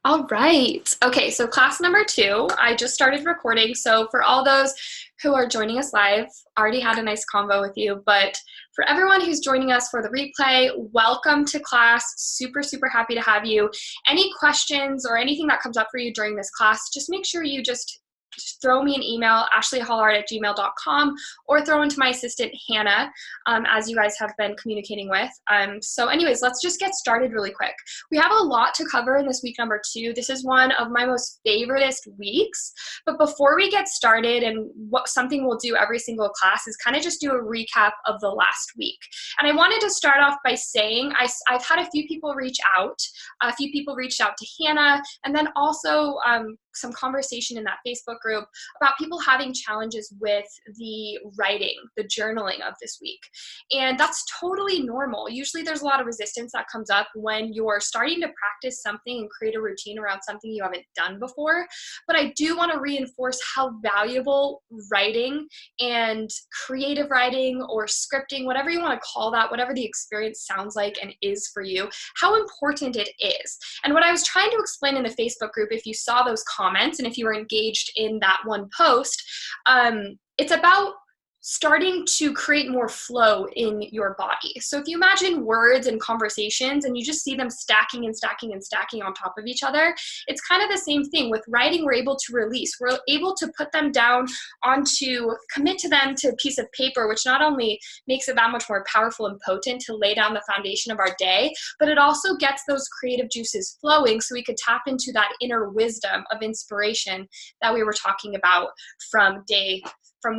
All right. Okay, so class number 2, I just started recording. So for all those who are joining us live, already had a nice convo with you, but for everyone who's joining us for the replay, welcome to class. Super, super happy to have you. Any questions or anything that comes up for you during this class, just make sure you just throw me an email, ashleyhollard@gmail.com, or throw into my assistant, Hannah, as you guys have been communicating with. So anyways, let's just get started really quick. We have a lot to cover in this week number 2. This is one of my most favoriteest weeks. But before we get started, and something we'll do every single class is kind of just do a recap of the last week. And I wanted to start off by saying I've had a few people reach out. A few people reached out to Hannah, and then also some conversation in that Facebook group about people having challenges with the writing, the journaling of this week. And that's totally normal. Usually there's a lot of resistance that comes up when you're starting to practice something and create a routine around something you haven't done before. But I do want to reinforce how valuable writing and creative writing or scripting, whatever you want to call that, whatever the experience sounds like and is for you, how important it is. And what I was trying to explain in the Facebook group, if you saw those comments and if you were engaged in that one post, it's about starting to create more flow in your body. So if you imagine words and conversations and you just see them stacking and stacking and stacking on top of each other, it's kind of the same thing. With writing, we're able to release. We're able to put them down commit to them to a piece of paper, which not only makes it that much more powerful and potent to lay down the foundation of our day, but it also gets those creative juices flowing so we could tap into that inner wisdom of inspiration that we were talking about from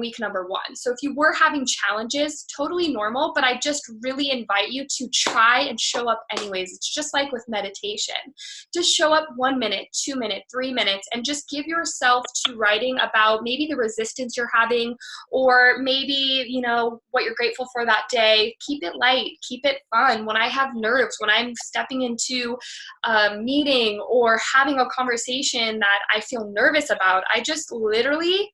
week number 1. So if you were having challenges, totally normal, but I just really invite you to try and show up anyways. It's just like with meditation. Just show up 1 minute, 2 minutes, 3 minutes, and just give yourself to writing about maybe the resistance you're having, or maybe, what you're grateful for that day. Keep it light, keep it fun. When I have nerves, when I'm stepping into a meeting or having a conversation that I feel nervous about, I just literally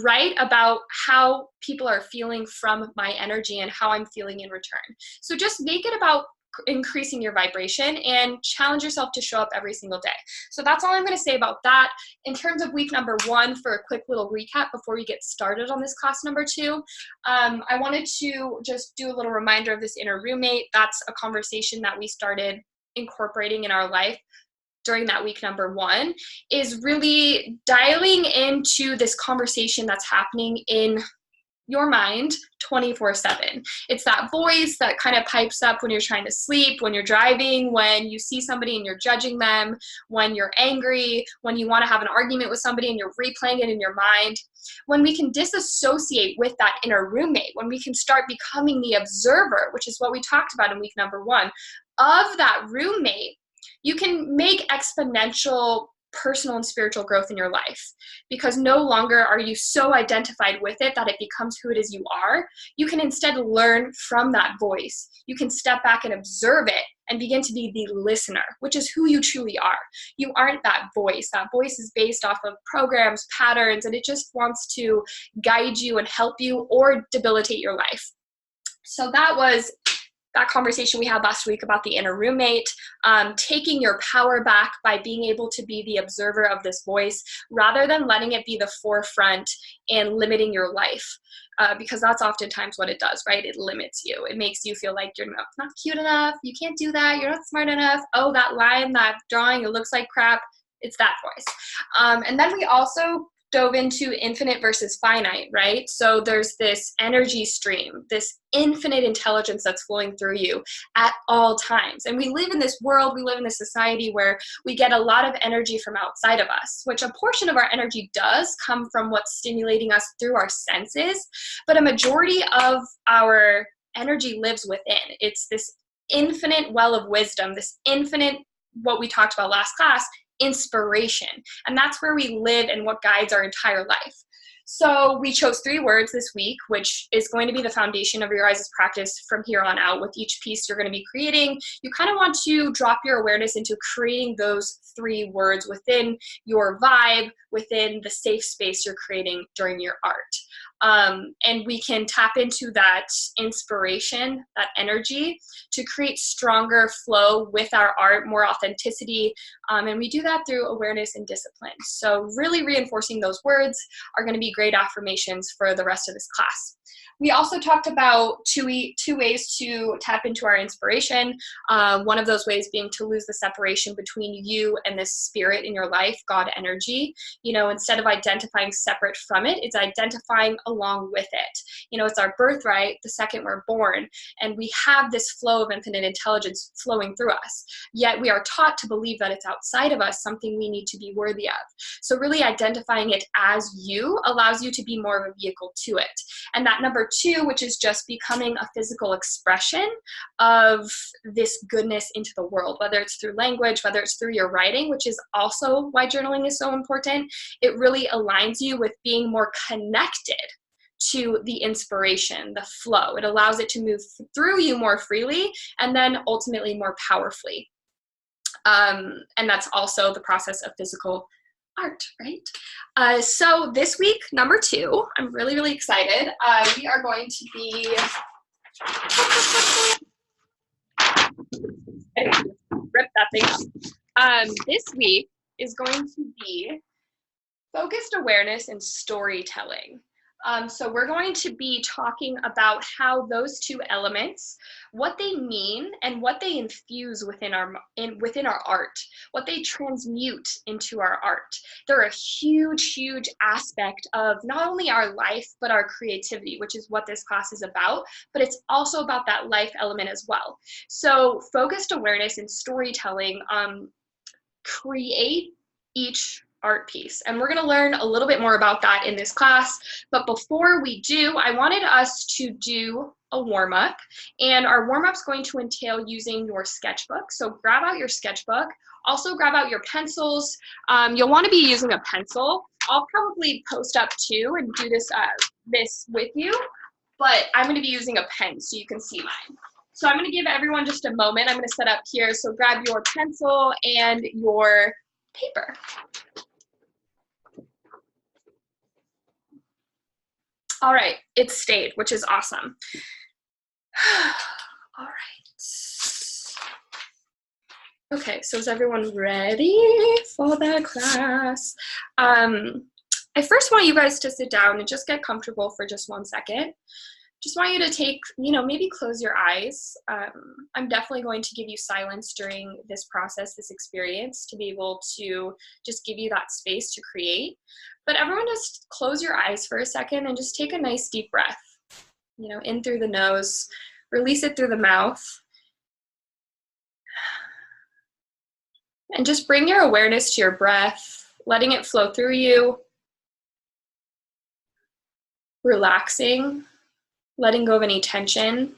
write about how people are feeling from my energy and how I'm feeling in return. So just make it about increasing your vibration and challenge yourself to show up every single day. So that's all I'm going to say about that. In terms of week number 1, for a quick little recap before we get started on this class number 2, I wanted to just do a little reminder of this inner roommate. That's a conversation that we started incorporating in our life during that week number 1, is really dialing into this conversation that's happening in your mind 24/7. It's that voice that kind of pipes up when you're trying to sleep, when you're driving, when you see somebody and you're judging them, when you're angry, when you want to have an argument with somebody and you're replaying it in your mind. When we can disassociate with that inner roommate, when we can start becoming the observer, which is what we talked about in week number 1, of that roommate, you can make exponential personal and spiritual growth in your life, because no longer are you so identified with it that it becomes who it is you are. You can instead learn from that voice. You can step back and observe it and begin to be the listener, which is who you truly are. You aren't that voice. That voice is based off of programs, patterns, and it just wants to guide you and help you or debilitate your life. So that was that conversation we had last week about the inner roommate, taking your power back by being able to be the observer of this voice rather than letting it be the forefront and limiting your life, because that's oftentimes what it does, right? It limits you. It makes you feel like you're not cute enough, you can't do that, you're not smart enough, oh, that line, that drawing, it looks like crap. It's that voice. And then we also dove into infinite versus finite, right? So there's this energy stream, this infinite intelligence that's flowing through you at all times. And we live in this world, we live in this society where we get a lot of energy from outside of us, which a portion of our energy does come from what's stimulating us through our senses, but a majority of our energy lives within. It's this infinite well of wisdom, this infinite, what we talked about last class, inspiration. And that's where we live and what guides our entire life. So we chose 3 words this week, which is going to be the foundation of your guys' practice from here on out. With each piece you're going to be creating, you kind of want to drop your awareness into creating those 3 words within your vibe, within the safe space you're creating during your art. And we can tap into that inspiration, that energy, to create stronger flow with our art, more authenticity, and we do that through awareness and discipline. So really reinforcing those words are going to be great affirmations for the rest of this class. We also talked about two ways to tap into our inspiration. One of those ways being to lose the separation between you and this spirit in your life, God energy. You know, instead of identifying separate from it, it's identifying along with it. You know, it's our birthright, the second we're born, and we have this flow of infinite intelligence flowing through us. Yet we are taught to believe that it's outside of us, something we need to be worthy of. So really identifying it as you allows you to be more of a vehicle to it. And that number 2, which is just becoming a physical expression of this goodness into the world, whether it's through language, whether it's through your writing, which is also why journaling is so important. It really aligns you with being more connected to the inspiration, the flow. It allows it to move through you more freely and then ultimately more powerfully. And that's also the process of physical art, right? So this week, number 2, I'm really, really excited. We are going to be rip that thing up. This week is going to be focused awareness and storytelling. So we're going to be talking about how those 2 elements, what they mean and what they infuse within our art, what they transmute into our art. They're a huge, huge aspect of not only our life, but our creativity, which is what this class is about, but it's also about that life element as well. So focused awareness and storytelling create each art piece. And we're going to learn a little bit more about that in this class. But before we do, I wanted us to do a warm-up. And our warm-up is going to entail using your sketchbook. So grab out your sketchbook. Also grab out your pencils. You'll want to be using a pencil. I'll probably post up too and do this with you. But I'm going to be using a pen so you can see mine. So I'm going to give everyone just a moment. I'm going to set up here. So grab your pencil and your paper. All right, it stayed, which is awesome. All right. Okay, so is everyone ready for the class? I first want you guys to sit down and just get comfortable for just 1 second. Just want you to take, maybe close your eyes. I'm definitely going to give you silence during this process, this experience, to be able to just give you that space to create. But everyone just close your eyes for a second and just take a nice deep breath, in through the nose, release it through the mouth. And just bring your awareness to your breath, letting it flow through you, relaxing, letting go of any tension,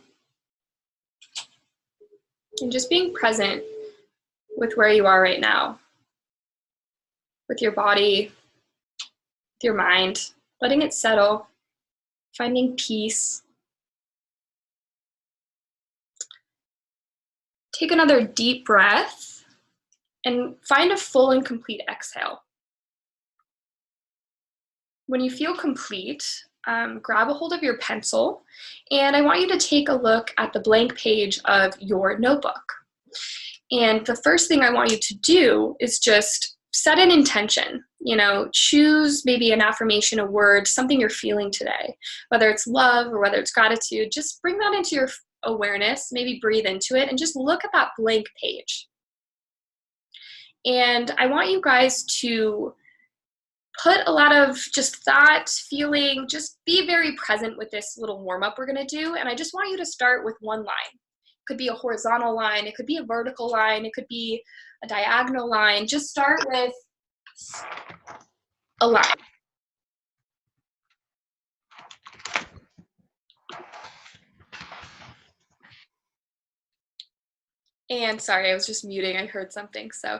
and just being present with where you are right now, with your body, with your mind, letting it settle, finding peace. Take another deep breath and find a full and complete exhale. When you feel complete, grab a hold of your pencil, and I want you to take a look at the blank page of your notebook. And the first thing I want you to do is just set an intention. Choose maybe an affirmation, a word, something you're feeling today, whether it's love or whether it's gratitude. Just bring that into your awareness, maybe breathe into it, and just look at that blank page. And I want you guys to put a lot of just thought, feeling, just be very present with this little warm-up we're going to do. And I just want you to start with one line. It could be a horizontal line, it could be a vertical line, it could be a diagonal line. Just start with a line. And sorry, I was just muting, I heard something. So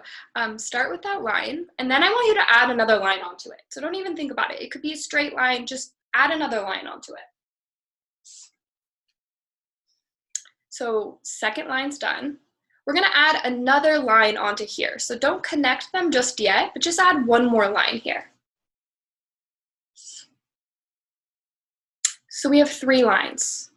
start with that line, and then I want you to add another line onto it. So don't even think about it. It could be a straight line, just add another line onto it. So second line's done. We're gonna add another line onto here. So don't connect them just yet, but just add one more line here. So we have 3 lines.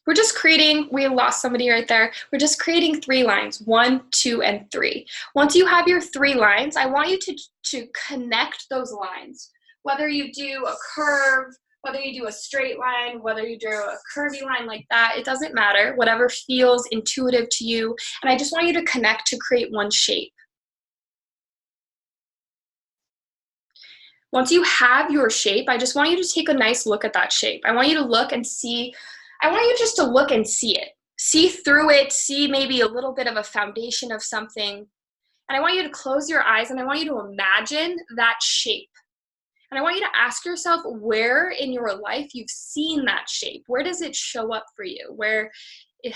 We're just creating, we lost somebody right there. We're just creating 3 lines, 1, 2, and 3. Once you have your 3 lines, I want you to connect those lines. Whether you do a curve, whether you do a straight line, whether you do a curvy line like that, it doesn't matter, whatever feels intuitive to you. And I just want you to connect to create one shape. Once you have your shape, I just want you to take a nice look at that shape. I want you to look and see, I want you just to look and see it. See through it, see maybe a little bit of a foundation of something. And I want you to close your eyes and I want you to imagine that shape. And I want you to ask yourself where in your life you've seen that shape. Where does it show up for you? Where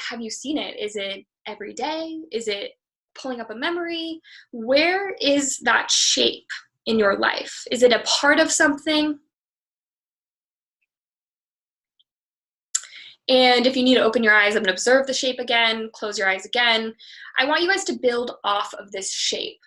have you seen it? Is it every day? Is it pulling up a memory? Where is that shape in your life? Is it a part of something? And if you need to open your eyes and observe the shape again, close your eyes again. I want you guys to build off of this shape.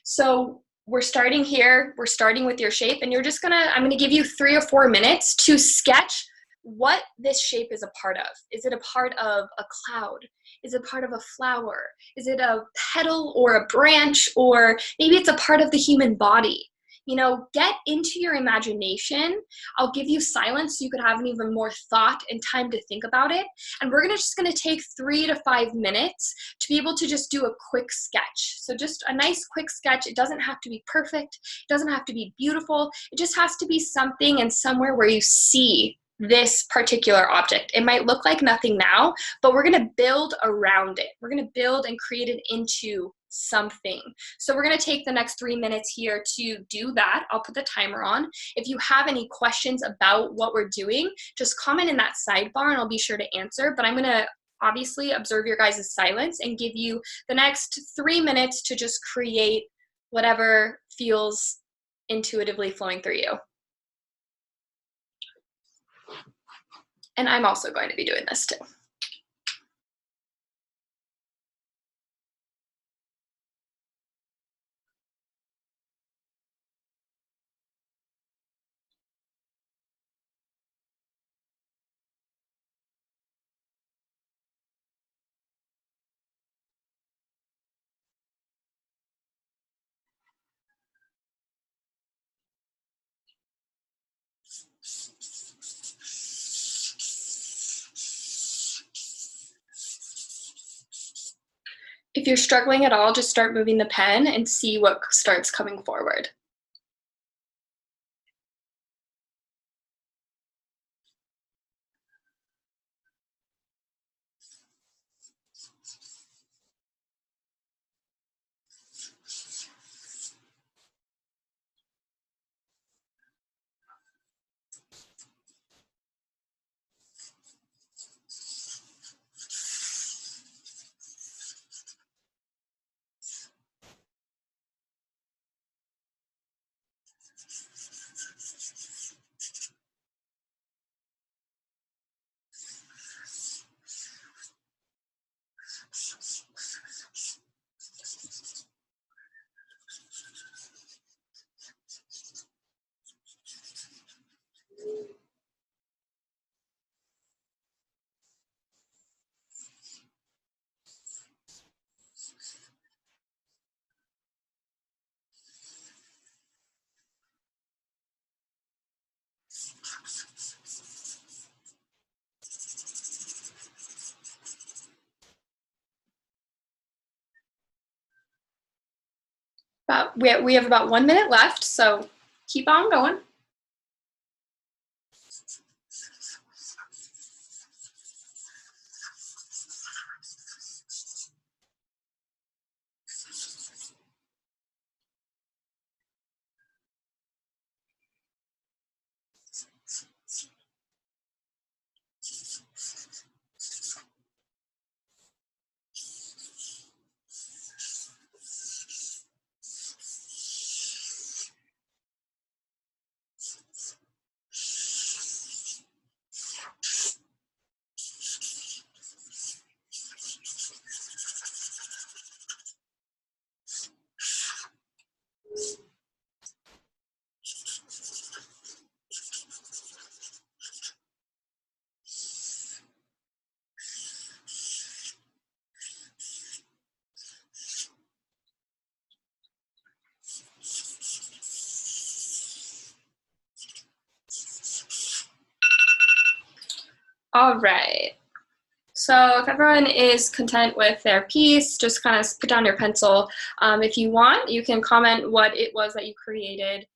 So we're starting here, we're starting with your shape, and I'm gonna give you 3 or 4 minutes to sketch what this shape is a part of. Is it a part of a cloud? Is it part of a flower? Is it a petal or a branch? Or maybe it's a part of the human body. You know, get into your imagination. I'll give you silence so you could have even more thought and time to think about it. And we're just gonna take 3 to 5 minutes to be able to just do a quick sketch. So just a nice quick sketch. It doesn't have to be perfect. It doesn't have to be beautiful. It just has to be something and somewhere where you see this particular object. It might look like nothing now, but we're gonna build around it. We're gonna build and create it into something. So we're gonna take the next 3 minutes here to do that. I'll put the timer on. If you have any questions about what we're doing, just comment in that sidebar and I'll be sure to answer, but I'm gonna obviously observe your guys' silence and give you the next 3 minutes to just create whatever feels intuitively flowing through you. And I'm also going to be doing this too. If you're struggling at all, just start moving the pen and see what starts coming forward. We have about 1 minute left, so keep on going. All right. So if everyone is content with their piece, just kind of put down your pencil. If you want, you can comment what it was that you created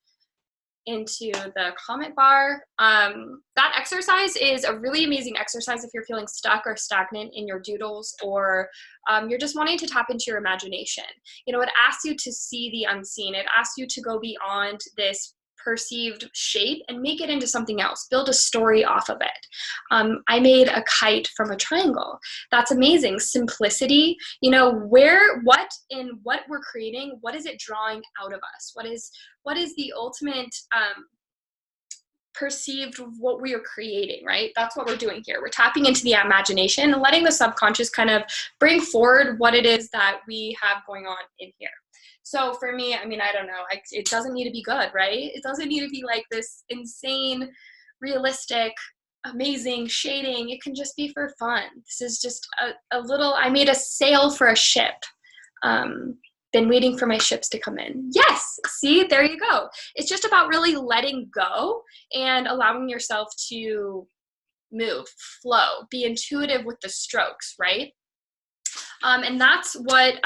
into the comment bar. That exercise is a really amazing exercise if you're feeling stuck or stagnant in your doodles, or you're just wanting to tap into your imagination. You know, it asks you to see the unseen. It asks you to go beyond this perceived shape and make it into something else, build a story off of it. I made a kite from a triangle. That's amazing. Simplicity, you know, what we're creating, what is it drawing out of us? What is the ultimate perceived what we are creating, right? That's what we're doing here. We're tapping into the imagination and letting the subconscious kind of bring forward what it is that we have going on in here. So for me, I mean, I don't know, it doesn't need to be good, right? It doesn't need to be like this insane, realistic, amazing shading. It can just be for fun. This is just a little, I made a sail for a ship. Been waiting for my ships to come in. Yes, see, there you go. It's just about really letting go and allowing yourself to move, flow, be intuitive with the strokes, right? And that's what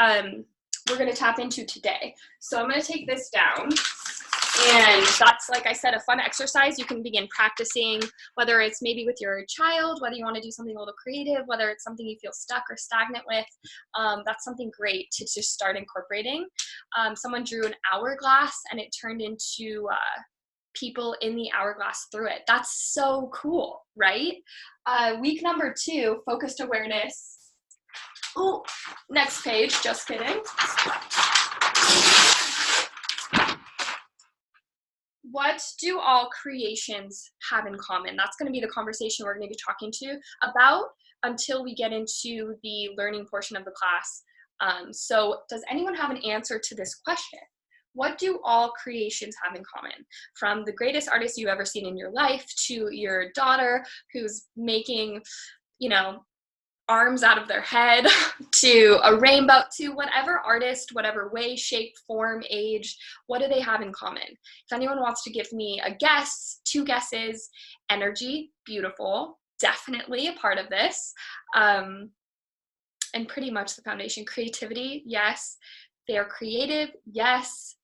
we're gonna tap into today. So I'm gonna take this down. And that's, like I said, a fun exercise. You can begin practicing, whether it's maybe with your child, whether you want to do something a little creative, whether it's something you feel stuck or stagnant with. That's something great to just start incorporating. Someone drew an hourglass and it turned into people in the hourglass through it. That's so cool, right? Week number 2, focused awareness. Oh, next page, just kidding. What do all creations have in common? That's going to be the conversation we're going to be talking to about until we get into the learning portion of the class. So does anyone have an answer to this question? What do all creations have in common? From the greatest artist you've ever seen in your life to your daughter who's making, you know, arms out of their head, to a rainbow, to whatever artist, whatever way, shape, form, age, what do they have in common? If anyone wants to give me a guess, 2 guesses, energy, beautiful, definitely a part of this, and pretty much the foundation. Creativity, yes. They are creative, yes,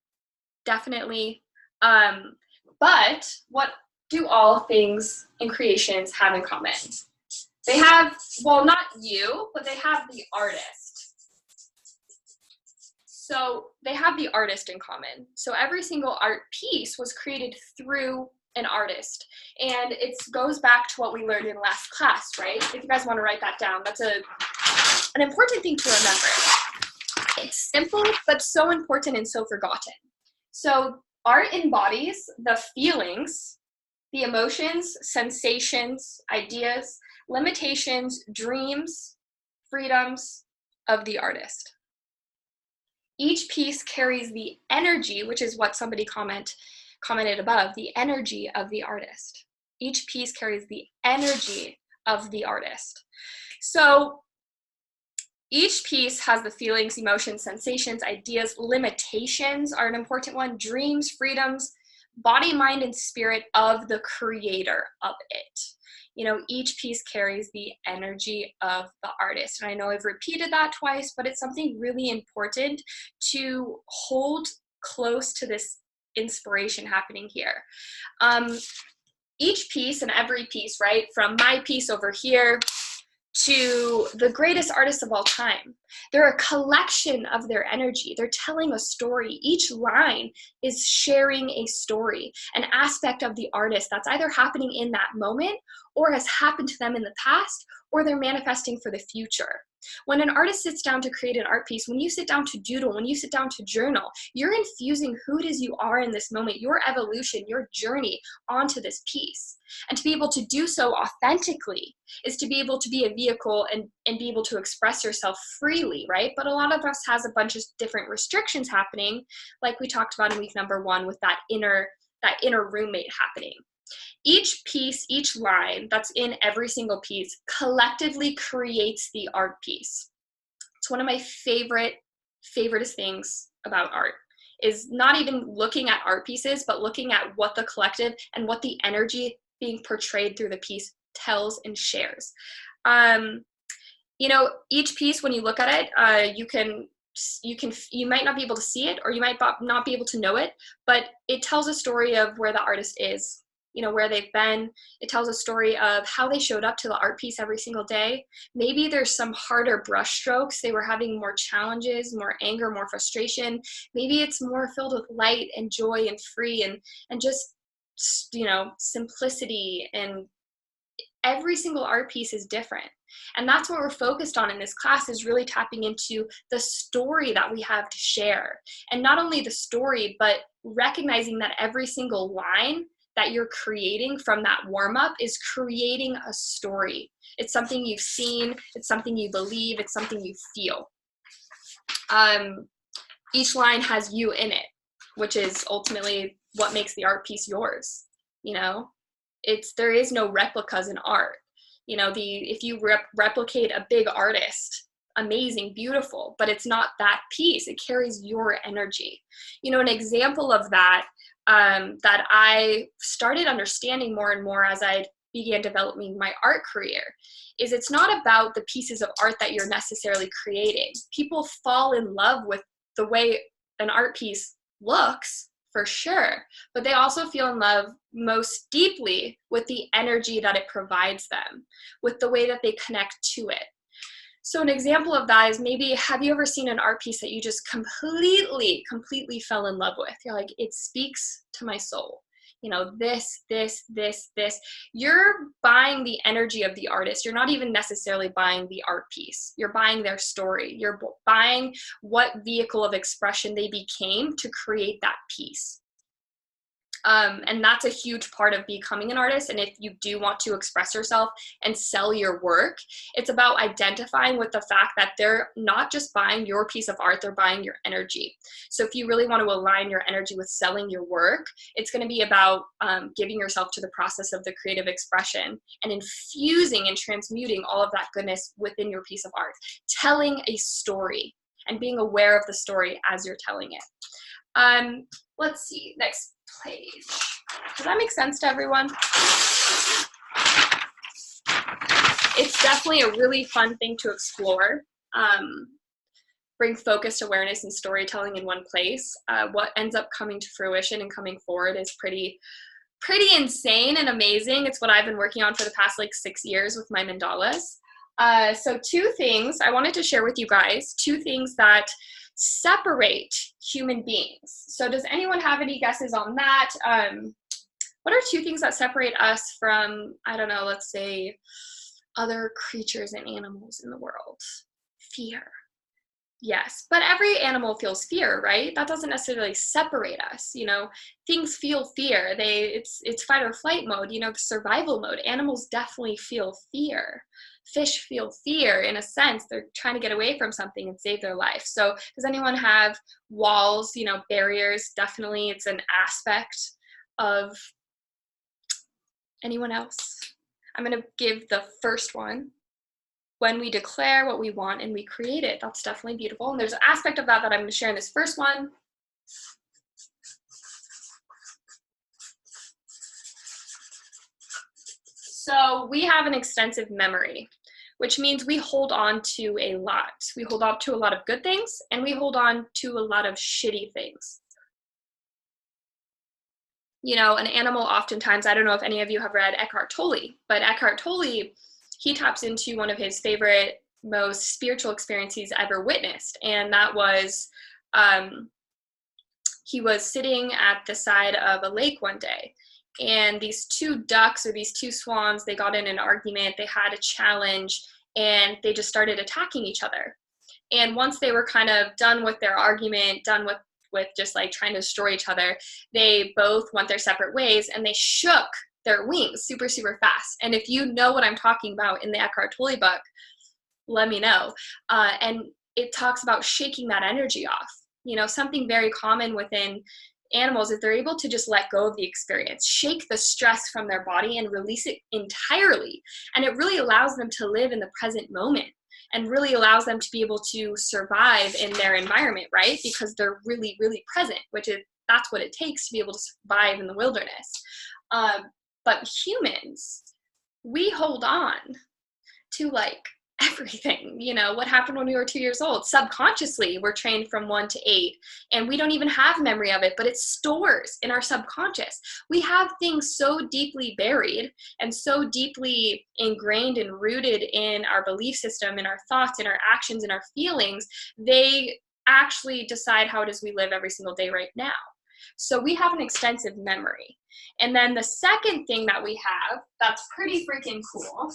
definitely. But what do all things in creations have in common? They have, well, not you, but they have the artist. So they have the artist in common. So every single art piece was created through an artist. And it goes back to what we learned in last class, right? If you guys want to write that down, that's an important thing to remember. It's simple, but so important and so forgotten. So art embodies the feelings, the emotions, sensations, ideas, limitations, dreams, freedoms of the artist. Each piece carries the energy, which is what somebody commented above, the energy of the artist. Each piece carries the energy of the artist. So each piece has the feelings, emotions, sensations, ideas, limitations are an important one, dreams, freedoms, body, mind, and spirit of the creator of it. You know, each piece carries the energy of the artist. And I know I've repeated that twice, but it's something really important to hold close to this inspiration happening here. Each piece and every piece, right, from my piece over here to the greatest artists of all time, they're a collection of their energy. They're telling a story. Each line is sharing a story, an aspect of the artist that's either happening in that moment or has happened to them in the past, or they're manifesting for the future. When an artist sits down to create an art piece, when you sit down to doodle, when you sit down to journal, you're infusing who it is you are in this moment, your evolution, your journey onto this piece. And to be able to do so authentically is to be able to be a vehicle and be able to express yourself freely, right? But a lot of us has a bunch of different restrictions happening, like we talked about in week number 1 with that inner roommate happening. Each piece, each line that's in every single piece collectively creates the art piece. It's one of my favoriteest things about art, is not even looking at art pieces, but looking at what the collective and what the energy being portrayed through the piece tells, and shares. You know, each piece, when you look at it, you might not be able to see it, or you might not be able to know it, but it tells a story of where the artist is, you know, where they've been. It tells a story of how they showed up to the art piece every single day. Maybe there's some harder brush strokes. They were having more challenges, more anger, more frustration. Maybe it's more filled with light and joy and free and just, you know, simplicity. And every single art piece is different. And that's what we're focused on in this class, is really tapping into the story that we have to share. And not only the story, but recognizing that every single line that you're creating from that warm-up is creating a story. It's something you've seen, it's something you believe, it's something you feel. Each line has you in it, which is ultimately what makes the art piece yours. You know, there is no replicas in art. You know, if you replicate a big artist, amazing, beautiful, but it's not that piece. It carries your energy. You know, an example of that that I started understanding more and more as I began developing my art career is it's not about the pieces of art that you're necessarily creating. People fall in love with the way an art piece looks, for sure, but they also feel in love most deeply with the energy that it provides them, with the way that they connect to it. So an example of that is, maybe, have you ever seen an art piece that you just completely fell in love with? You're like, it speaks to my soul. You know, this. You're buying the energy of the artist. You're not even necessarily buying the art piece. You're buying their story. You're buying what vehicle of expression they became to create that piece. And that's a huge part of becoming an artist. And if you do want to express yourself and sell your work, it's about identifying with the fact that they're not just buying your piece of art, they're buying your energy. So if you really want to align your energy with selling your work, it's going to be about giving yourself to the process of the creative expression and infusing and transmuting all of that goodness within your piece of art, telling a story and being aware of the story as you're telling it. Let's see, next page. Does that make sense to everyone? It's definitely a really fun thing to explore. Bring focused awareness and storytelling in one place. What ends up coming to fruition and coming forward is pretty insane and amazing. It's what I've been working on for the past like 6 years with my mandalas. So 2 things I wanted to share with you guys, 2 things that separate human beings. So does anyone have any guesses on that? What are 2 things that separate us from, I don't know, let's say other creatures and animals in the world? Fear. Yes, but every animal feels fear, right? That doesn't necessarily separate us. You know, things feel fear. It's fight or flight mode, you know, the survival mode. Animals definitely feel fear. Fish feel fear in a sense. They're trying to get away from something and save their life. So does anyone have walls, you know, barriers? Definitely it's an aspect of anyone else. I'm going to give the first one. When we declare what we want and we create it, that's definitely beautiful. And there's an aspect of that I'm going to share in this first one. So we have an extensive memory, which means we hold on to a lot. We hold on to a lot of good things, and we hold on to a lot of shitty things. You know, an animal oftentimes, I don't know if any of you have read Eckhart Tolle, but Eckhart Tolle, he taps into one of his favorite, most spiritual experiences he's ever witnessed. And that was, he was sitting at the side of a lake one day, and these 2 ducks, or these 2 swans, they got in an argument, they had a challenge, and they just started attacking each other. And once they were kind of done with their argument, done with just like trying to destroy each other, they both went their separate ways, and they shook their wings super fast. And if you know what I'm talking about in the Eckhart Tolle book, let me know. And it talks about shaking that energy off. You know, something very common within animals is they're able to just let go of the experience, shake the stress from their body and release it entirely. And it really allows them to live in the present moment, and really allows them to be able to survive in their environment, right? Because they're really present, that's what it takes to be able to survive in the wilderness. But humans, we hold on to like everything. You know, what happened when we were 2 years old? Subconsciously, we're trained from 1 to 8, and we don't even have memory of it, but it stores in our subconscious. We have things so deeply buried and so deeply ingrained and rooted in our belief system, in our thoughts, in our actions, in our feelings, they actually decide how it is we live every single day right now. So we have an extensive memory. And then the second thing that we have that's pretty freaking cool,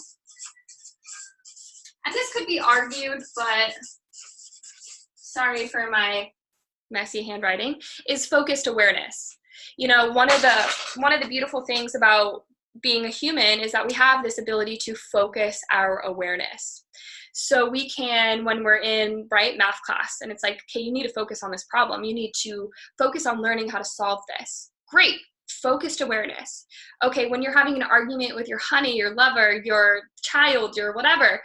and this could be argued, but sorry for my messy handwriting, is focused awareness. You know, one of the beautiful things about being a human is that we have this ability to focus our awareness. So we can, when we're in, right, math class, and it's like, okay, you need to focus on this problem. You need to focus on learning how to solve this. Great. Focused awareness. Okay, when you're having an argument with your honey, your lover, your child, your whatever,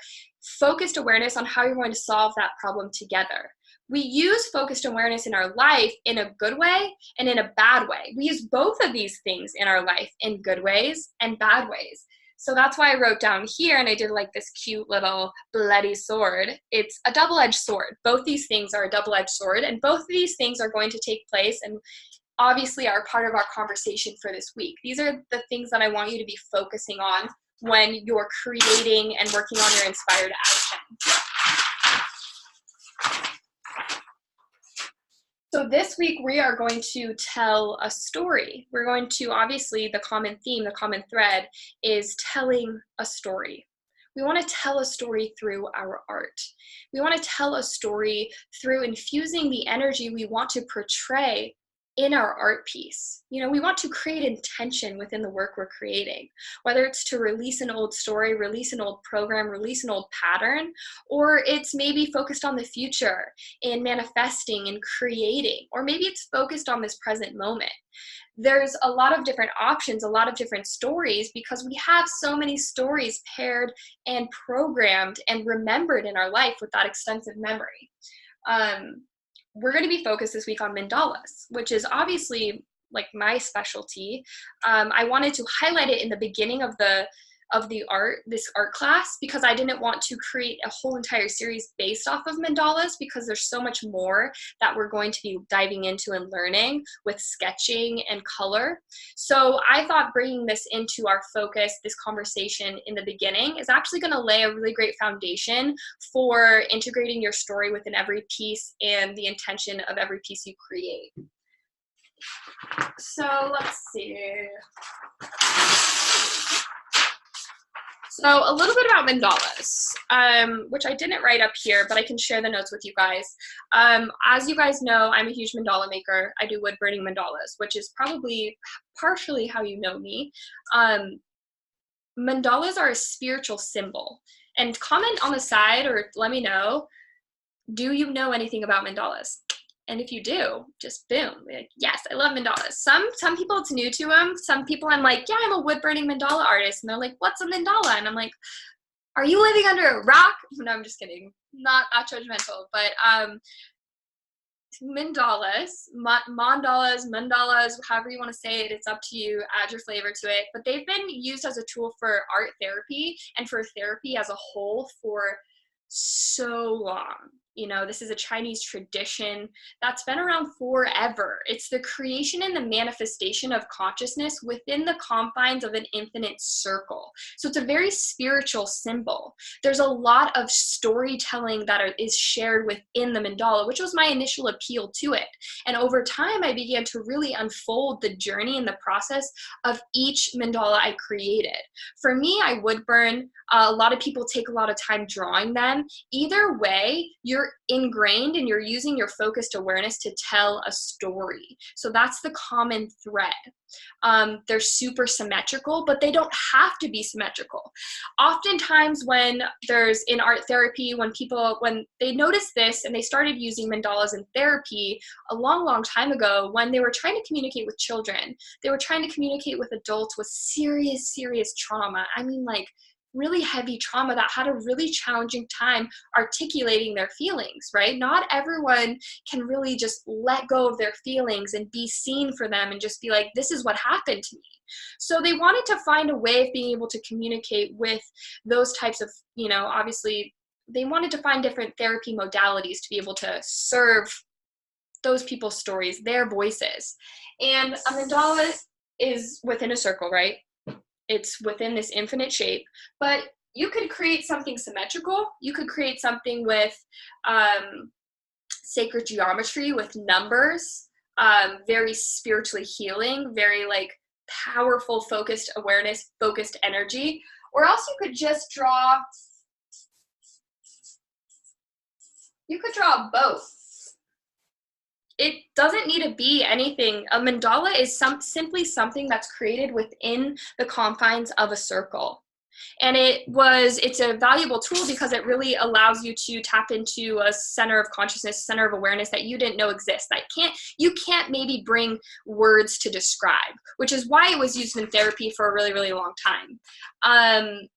focused awareness on how you're going to solve that problem together. We use focused awareness in our life in a good way and in a bad way. We use both of these things in our life in good ways and bad ways. So that's why I wrote down here, and I did like this cute little bloody sword. It's a double-edged sword. Both these things are a double-edged sword, and both of these things are going to take place and obviously are part of our conversation for this week. These are the things that I want you to be focusing on when you're creating and working on your inspired action. So this week we are going to tell a story. We're going to, obviously, the common theme, the common thread is telling a story. We want to tell a story through our art. We want to tell a story through infusing the energy we want to portray in our art piece. You know, we want to create intention within the work we're creating, whether it's to release an old story, release an old program, release an old pattern, or it's maybe focused on the future in manifesting and creating, or maybe it's focused on this present moment. There's a lot of different options, a lot of different stories, because we have so many stories paired and programmed and remembered in our life with that extensive memory. We're going to be focused this week on mandalas, which is obviously like my specialty. I wanted to highlight it in the beginning of this art class, because I didn't want to create a whole entire series based off of mandalas, because there's so much more that we're going to be diving into and learning with sketching and color. So I thought bringing this into our focus, this conversation in the beginning, is actually going to lay a really great foundation for integrating your story within every piece and the intention of every piece you create. So let's see. So a little bit about mandalas, which I didn't write up here, but I can share the notes with you guys. As you guys know, I'm a huge mandala maker. I do wood burning mandalas, which is probably partially how you know me. Mandalas are a spiritual symbol. And comment on the side or let me know, do you know anything about mandalas? And if you do, just boom, like, yes, I love mandalas. Some people it's new to them. Some people I'm like, yeah, I'm a wood burning mandala artist. And they're like, what's a mandala? And I'm like, are you living under a rock? No, I'm just kidding. Not judgmental, but mandalas, mandalas, however you want to say it, it's up to you, add your flavor to it. But they've been used as a tool for art therapy and for therapy as a whole for so long. You know, this is a Chinese tradition that's been around forever. It's the creation and the manifestation of consciousness within the confines of an infinite circle. So it's a very spiritual symbol. There's a lot of storytelling that is shared within the mandala, which was my initial appeal to it. And over time, I began to really unfold the journey and the process of each mandala I created. For me, I would burn. A lot of people take a lot of time drawing them. Either way, you're ingrained and you're using your focused awareness to tell a story. So that's the common thread. They're super symmetrical, but they don't have to be symmetrical. Oftentimes when there's in art therapy, when they notice this and they started using mandalas in therapy a long time ago, when they were trying to communicate with children, they were trying to communicate with adults with serious trauma. I mean, like really heavy trauma, that had a really challenging time articulating their feelings, right? Not everyone can really just let go of their feelings and be seen for them and just be like, this is what happened to me. So they wanted to find a way of being able to communicate with those types of, obviously they wanted to find different therapy modalities to be able to serve those people's stories, their voices. And a mandala is within a circle, right? It's within this infinite shape, but you could create something symmetrical. You could create something with sacred geometry, with numbers, very spiritually healing, very like powerful, focused awareness, focused energy. Or else you could just draw, both. It doesn't need to be anything. A mandala is simply something that's created within the confines of a circle. And it's a valuable tool because it really allows you to tap into a center of consciousness, center of awareness that you didn't know exists, that you can't maybe bring words to describe, which is why it was used in therapy for a really, really long time.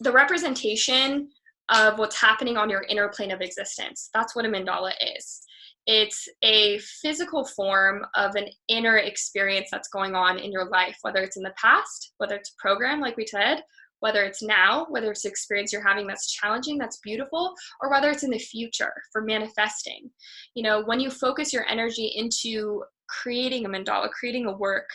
The representation of what's happening on your inner plane of existence, that's what a mandala is. It's a physical form of an inner experience that's going on in your life, whether it's in the past, whether it's a program like we said, whether it's now, whether it's an experience you're having that's challenging, that's beautiful, or whether it's in the future for manifesting. When you focus your energy into creating a mandala, creating a work,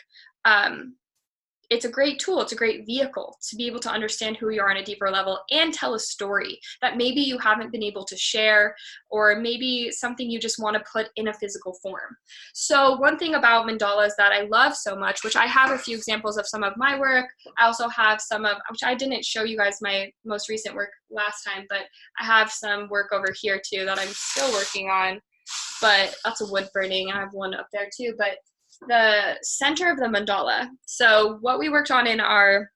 it's a great tool. It's a great vehicle to be able to understand who you are on a deeper level and tell a story that maybe you haven't been able to share, or maybe something you just want to put in a physical form. So one thing about mandalas that I love so much, which I have a few examples of some of my work. I also have which I didn't show you guys my most recent work last time, but I have some work over here too that I'm still working on, but that's a wood burning. I have one up there too, but the center of the mandala. So what we worked on in our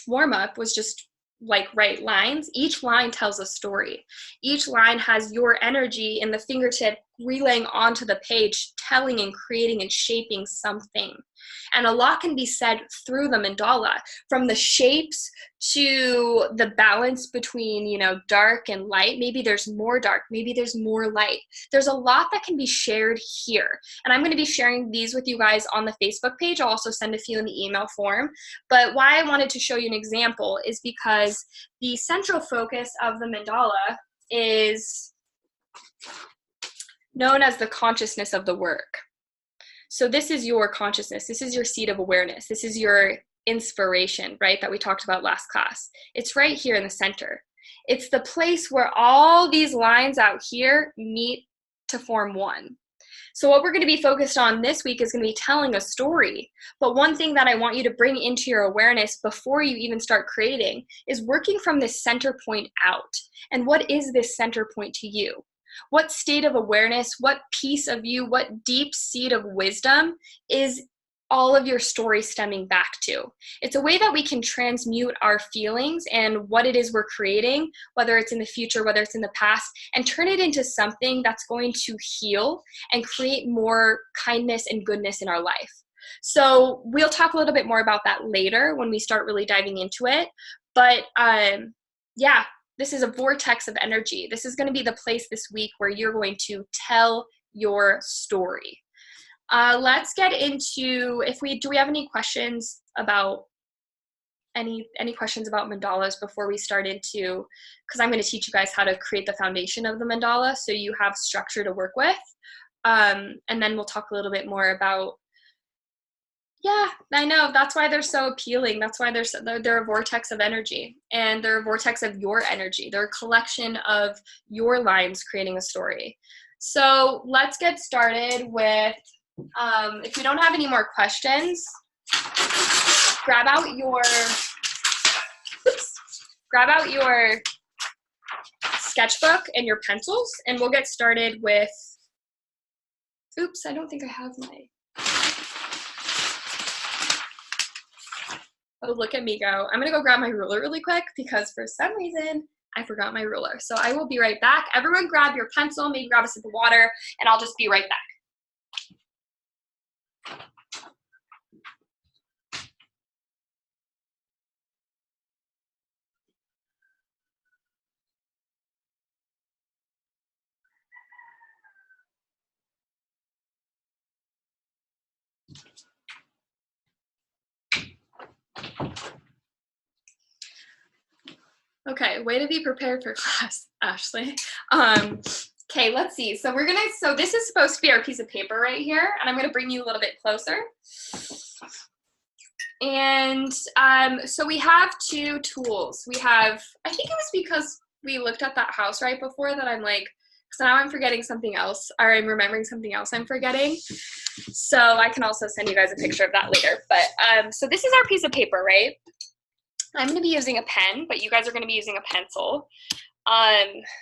warm-up was just like write lines. Each line tells a story. Each line has your energy in the fingertip relaying onto the page, telling and creating and shaping something. And a lot can be said through the mandala, from the shapes to the balance between, dark and light. Maybe there's more dark, maybe there's more light. There's a lot that can be shared here. And I'm going to be sharing these with you guys on the Facebook page. I'll also send a few in the email form. But why I wanted to show you an example is because the central focus of the mandala is known as the consciousness of the work. So this is your consciousness. This is your seat of awareness. This is your inspiration, right, that we talked about last class. It's right here in the center. It's the place where all these lines out here meet to form one. So what we're going to be focused on this week is going to be telling a story. But one thing that I want you to bring into your awareness before you even start creating is working from this center point out. And what is this center point to you? What state of awareness, what piece of you, what deep seed of wisdom is all of your story stemming back to? It's a way that we can transmute our feelings and what it is we're creating, whether it's in the future, whether it's in the past, and turn it into something that's going to heal and create more kindness and goodness in our life. So we'll talk a little bit more about that later when we start really diving into it. But yeah. This is a vortex of energy. This is going to be the place this week where you're going to tell your story. Let's get into, do we have any questions about any questions about mandalas before we start into, because I'm going to teach you guys how to create the foundation of the mandala so you have structure to work with. And then we'll talk a little bit more about, yeah, I know. That's why they're so appealing. That's why they're a vortex of energy, and they're a vortex of your energy. They're a collection of your lines creating a story. So let's get started with, if you don't have any more questions, grab out your sketchbook and your pencils, and we'll get started with, oops, I don't think I have my, oh, look at me go. I'm gonna go grab my ruler really quick because for some reason I forgot my ruler. So I will be right back. Everyone grab your pencil, maybe grab a sip of water, and I'll just be right back. Okay, way to be prepared for class, Ashley. Okay, let's see. So this is supposed to be our piece of paper right here, and I'm gonna bring you a little bit closer. And so we have two tools. I think it was because we looked at that house right before that I'm like, because now I'm forgetting something else, or I'm remembering something else I'm forgetting. So I can also send you guys a picture of that later. But so this is our piece of paper, right? I'm going to be using a pen, but you guys are going to be using a pencil.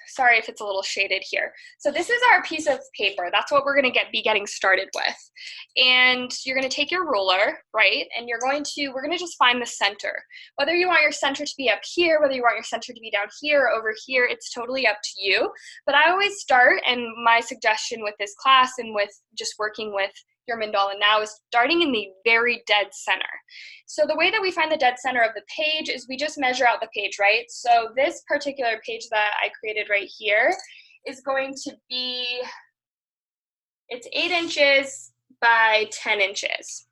Sorry if it's a little shaded here. So this is our piece of paper. That's what we're going to be getting started with. And you're going to take your ruler, right? And we're going to just find the center. Whether you want your center to be up here, whether you want your center to be down here or over here, it's totally up to you. But I always start, and my suggestion with this class and with just working with your mandala now is starting in the very dead center. So the way that we find the dead center of the page is we just measure out the page, right? So this particular page that I created right here is going to be, it's 8 inches by 10 inches.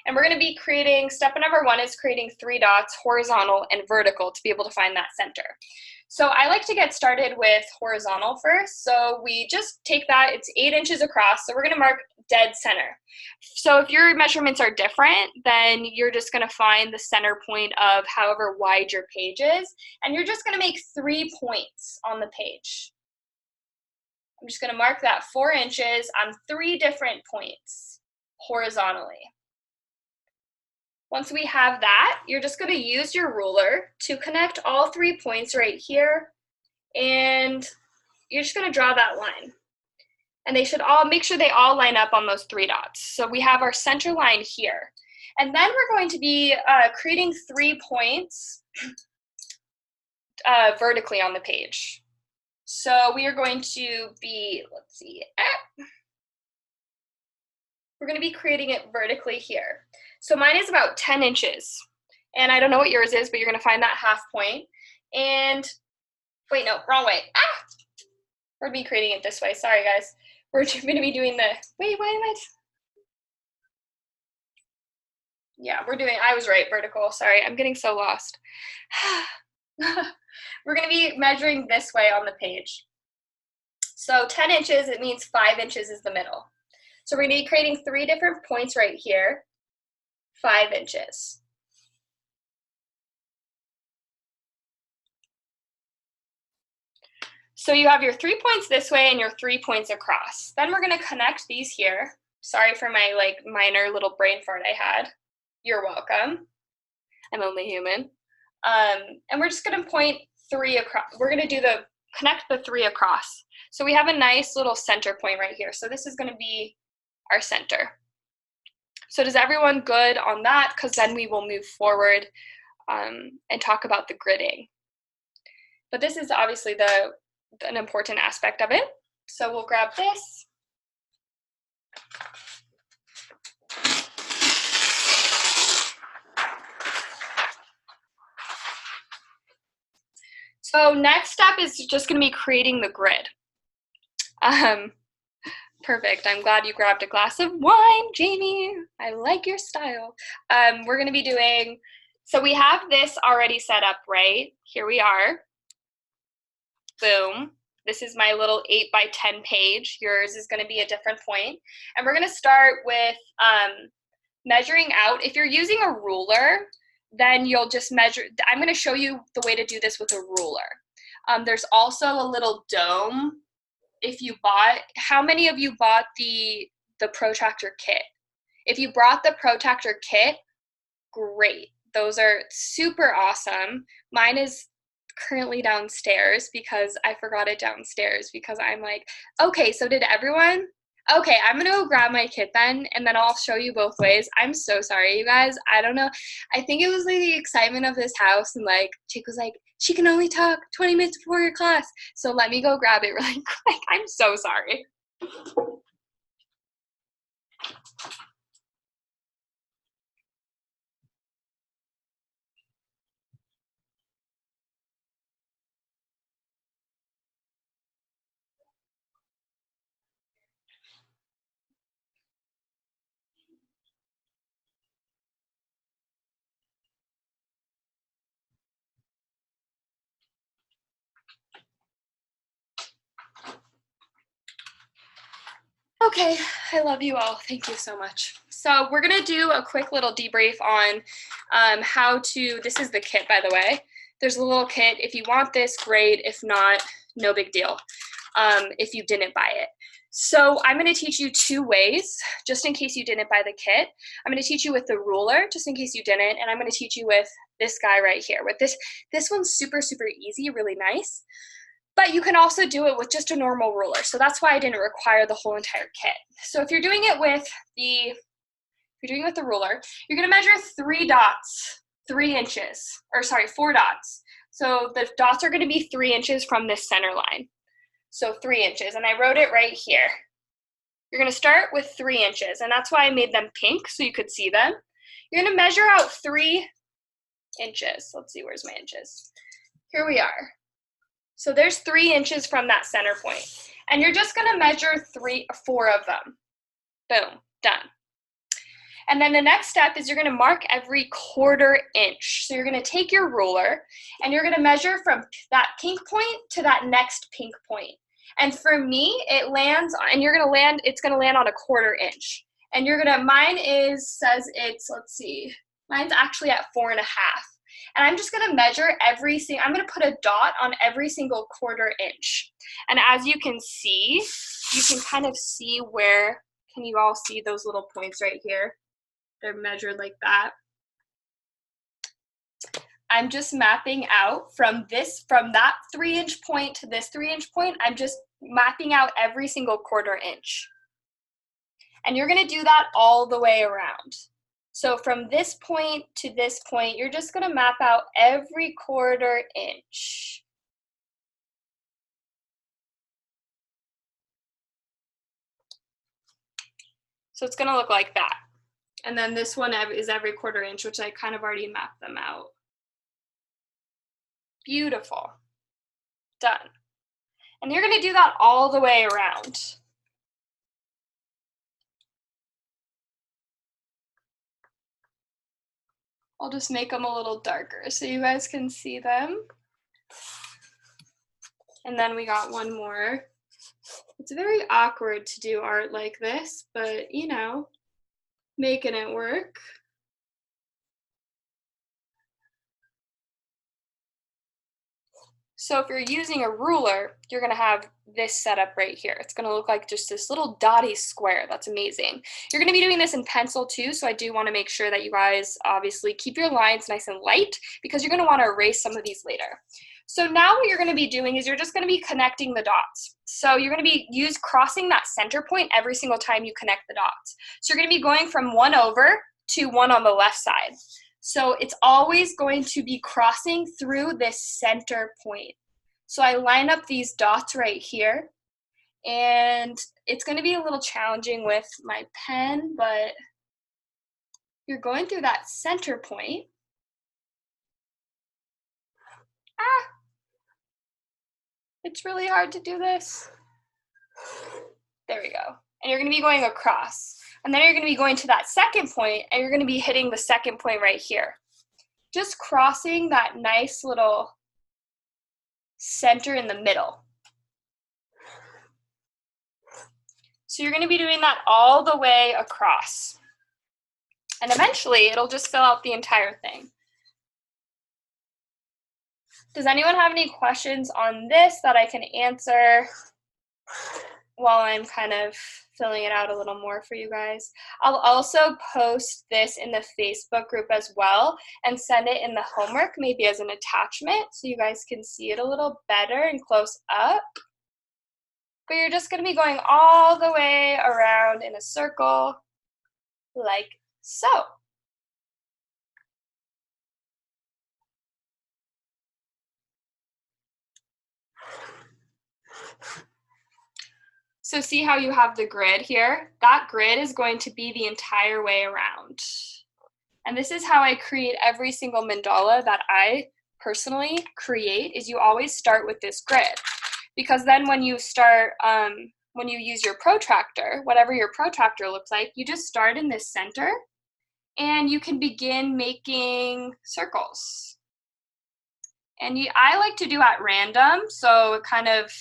And we're going to be creating, step number 1 is creating 3 dots, horizontal and vertical, to be able to find that center. So I like to get started with horizontal first. So we just take that, it's 8 inches across. So we're going to mark dead center. So if your measurements are different, then you're just going to find the center point of however wide your page is. And you're just going to make 3 points on the page. I'm just going to mark that 4 inches on 3 different points horizontally. Once we have that, you're just going to use your ruler to connect all 3 points right here, and you're just going to draw that line. And they should all, make sure they all line up on those 3 dots. So we have our center line here. And then we're going to be creating 3 points vertically on the page. So we are going to be, let's see, we're going to be creating it vertically here. So mine is about 10 inches. And I don't know what yours is, but you're going to find that half point. And wait, no, wrong way. We're going to be creating it this way. Sorry, guys. We're going to be doing the, wait, why am I? Yeah, I was right, vertical. Sorry, I'm getting so lost. We're going to be measuring this way on the page. So 10 inches, it means 5 inches is the middle. So we're going to be creating 3 different points right here, 5 inches. So you have your 3 points this way and your 3 points across. Then we're going to connect these here. Sorry for my minor little brain fart I had. You're welcome. I'm only human. And we're just going to point 3 across. We're going to connect the 3 across. So we have a nice little center point right here. So this is going to be our center. So does everyone good on that? Because then we will move forward and talk about the gridding. But this is obviously an important aspect of it. So we'll grab this. So next step is just going to be creating the grid. Perfect. I'm glad you grabbed a glass of wine, Jamie. I like your style. We're going to be doing, so we have this already set up, right? Here we are. Boom. This is my little 8 by 10 page. Yours is going to be a different point. And we're going to start with measuring out. If you're using a ruler, then you'll just measure. I'm going to show you the way to do this with a ruler. There's also a little dome. How many of you bought the protractor kit? If you brought the protractor kit, great. Those are super awesome. Mine is currently downstairs because I forgot it downstairs because I'm like, okay, so did everyone? Okay, I'm gonna go grab my kit then, and then I'll show you both ways. I'm so sorry, you guys. I don't know. I think it was the excitement of this house, and Chick was like, she can only talk 20 minutes before your class, so let me go grab it really quick. I'm so sorry. Okay, I love you all. Thank you so much. So we're gonna do a quick little debrief on how to, this is the kit, by the way. There's a little kit. If you want this, great. If not, no big deal, if you didn't buy it. So I'm gonna teach you 2 ways, just in case you didn't buy the kit. I'm gonna teach you with the ruler, just in case you didn't, and I'm gonna teach you with this guy right here. With this one's super, super easy, really nice. But you can also do it with just a normal ruler. So that's why I didn't require the whole entire kit. So if you're doing it with the ruler, you're gonna measure 3 dots, 3 inches, or sorry, 4 dots. So the dots are gonna be 3 inches from this center line. So 3 inches, and I wrote it right here. You're gonna start with 3 inches, and that's why I made them pink, so you could see them. You're gonna measure out 3 inches. Let's see, where's my inches? Here we are. So there's 3 inches from that center point. And you're just gonna measure 4 of them. Boom, done. And then the next step is you're gonna mark every 1/4 inch. So you're gonna take your ruler and you're gonna measure from that pink point to that next pink point. And for me, it lands, and it's gonna land on a 1/4 inch. And says it's, let's see, mine's actually at 4.5. And I'm just gonna measure I'm gonna put a dot on every single 1/4 inch. And as you can see, you can kind of see can you all see those little points right here? They're measured like that. I'm just mapping out from that 3-inch point to this 3-inch point, I'm just mapping out every single 1/4 inch. And you're gonna do that all the way around. So from this point to this point, you're just gonna map out every 1/4 inch. So it's gonna look like that. And then this one is every 1/4 inch, which I kind of already mapped them out. Beautiful. Done. And you're gonna do that all the way around. I'll just make them a little darker so you guys can see them. And then we got one more. It's very awkward to do art like this, but you know, making it work. So if you're using a ruler, you're gonna have this setup right here. It's gonna look like just this little dotty square. That's amazing. You're gonna be doing this in pencil too, so I do wanna make sure that you guys obviously keep your lines nice and light because you're gonna wanna erase some of these later. So now what you're gonna be doing is you're just gonna be connecting the dots. So you're gonna be crossing that center point every single time you connect the dots. So you're gonna be going from one over to one on the left side. So it's always going to be crossing through this center point. So I line up these dots right here, and it's going to be a little challenging with my pen, but you're going through that center point. It's really hard to do this. There we go. And you're going to be going across. And then you're going to be going to that second point, and you're going to be hitting the second point right here. Just crossing that nice little center in the middle. So you're going to be doing that all the way across. And eventually, it'll just fill out the entire thing. Does anyone have any questions on this that I can answer while I'm kind of filling it out a little more for you guys? I'll also post this in the Facebook group as well and send it in the homework, maybe as an attachment, so you guys can see it a little better and close up. But you're just going to be going all the way around in a circle like so. So see how you have the grid here? That grid is going to be the entire way around. And this is how I create every single mandala that I personally create, is you always start with this grid. Because then when you start, when you use your protractor, whatever your protractor looks like, you just start in this center and you can begin making circles. And I like to do at random, so it kind of,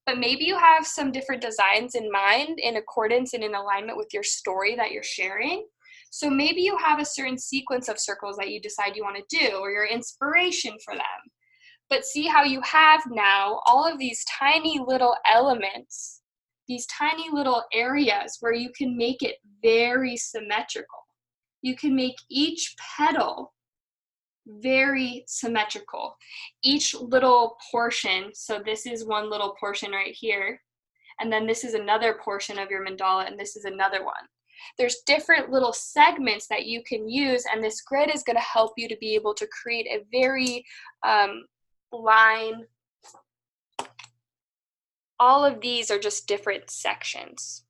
but maybe you have some different designs in mind in accordance and in alignment with your story that you're sharing. So maybe you have a certain sequence of circles that you decide you want to do, or your inspiration for them. But see how you have now all of these tiny little elements, these tiny little areas where you can make it very symmetrical. You can make each petal very symmetrical. Each little portion, so this is one little portion right here, and then this is another portion of your mandala, and this is another one. There's different little segments that you can use, and this grid is going to help you to be able to create a very line. All of these are just different sections.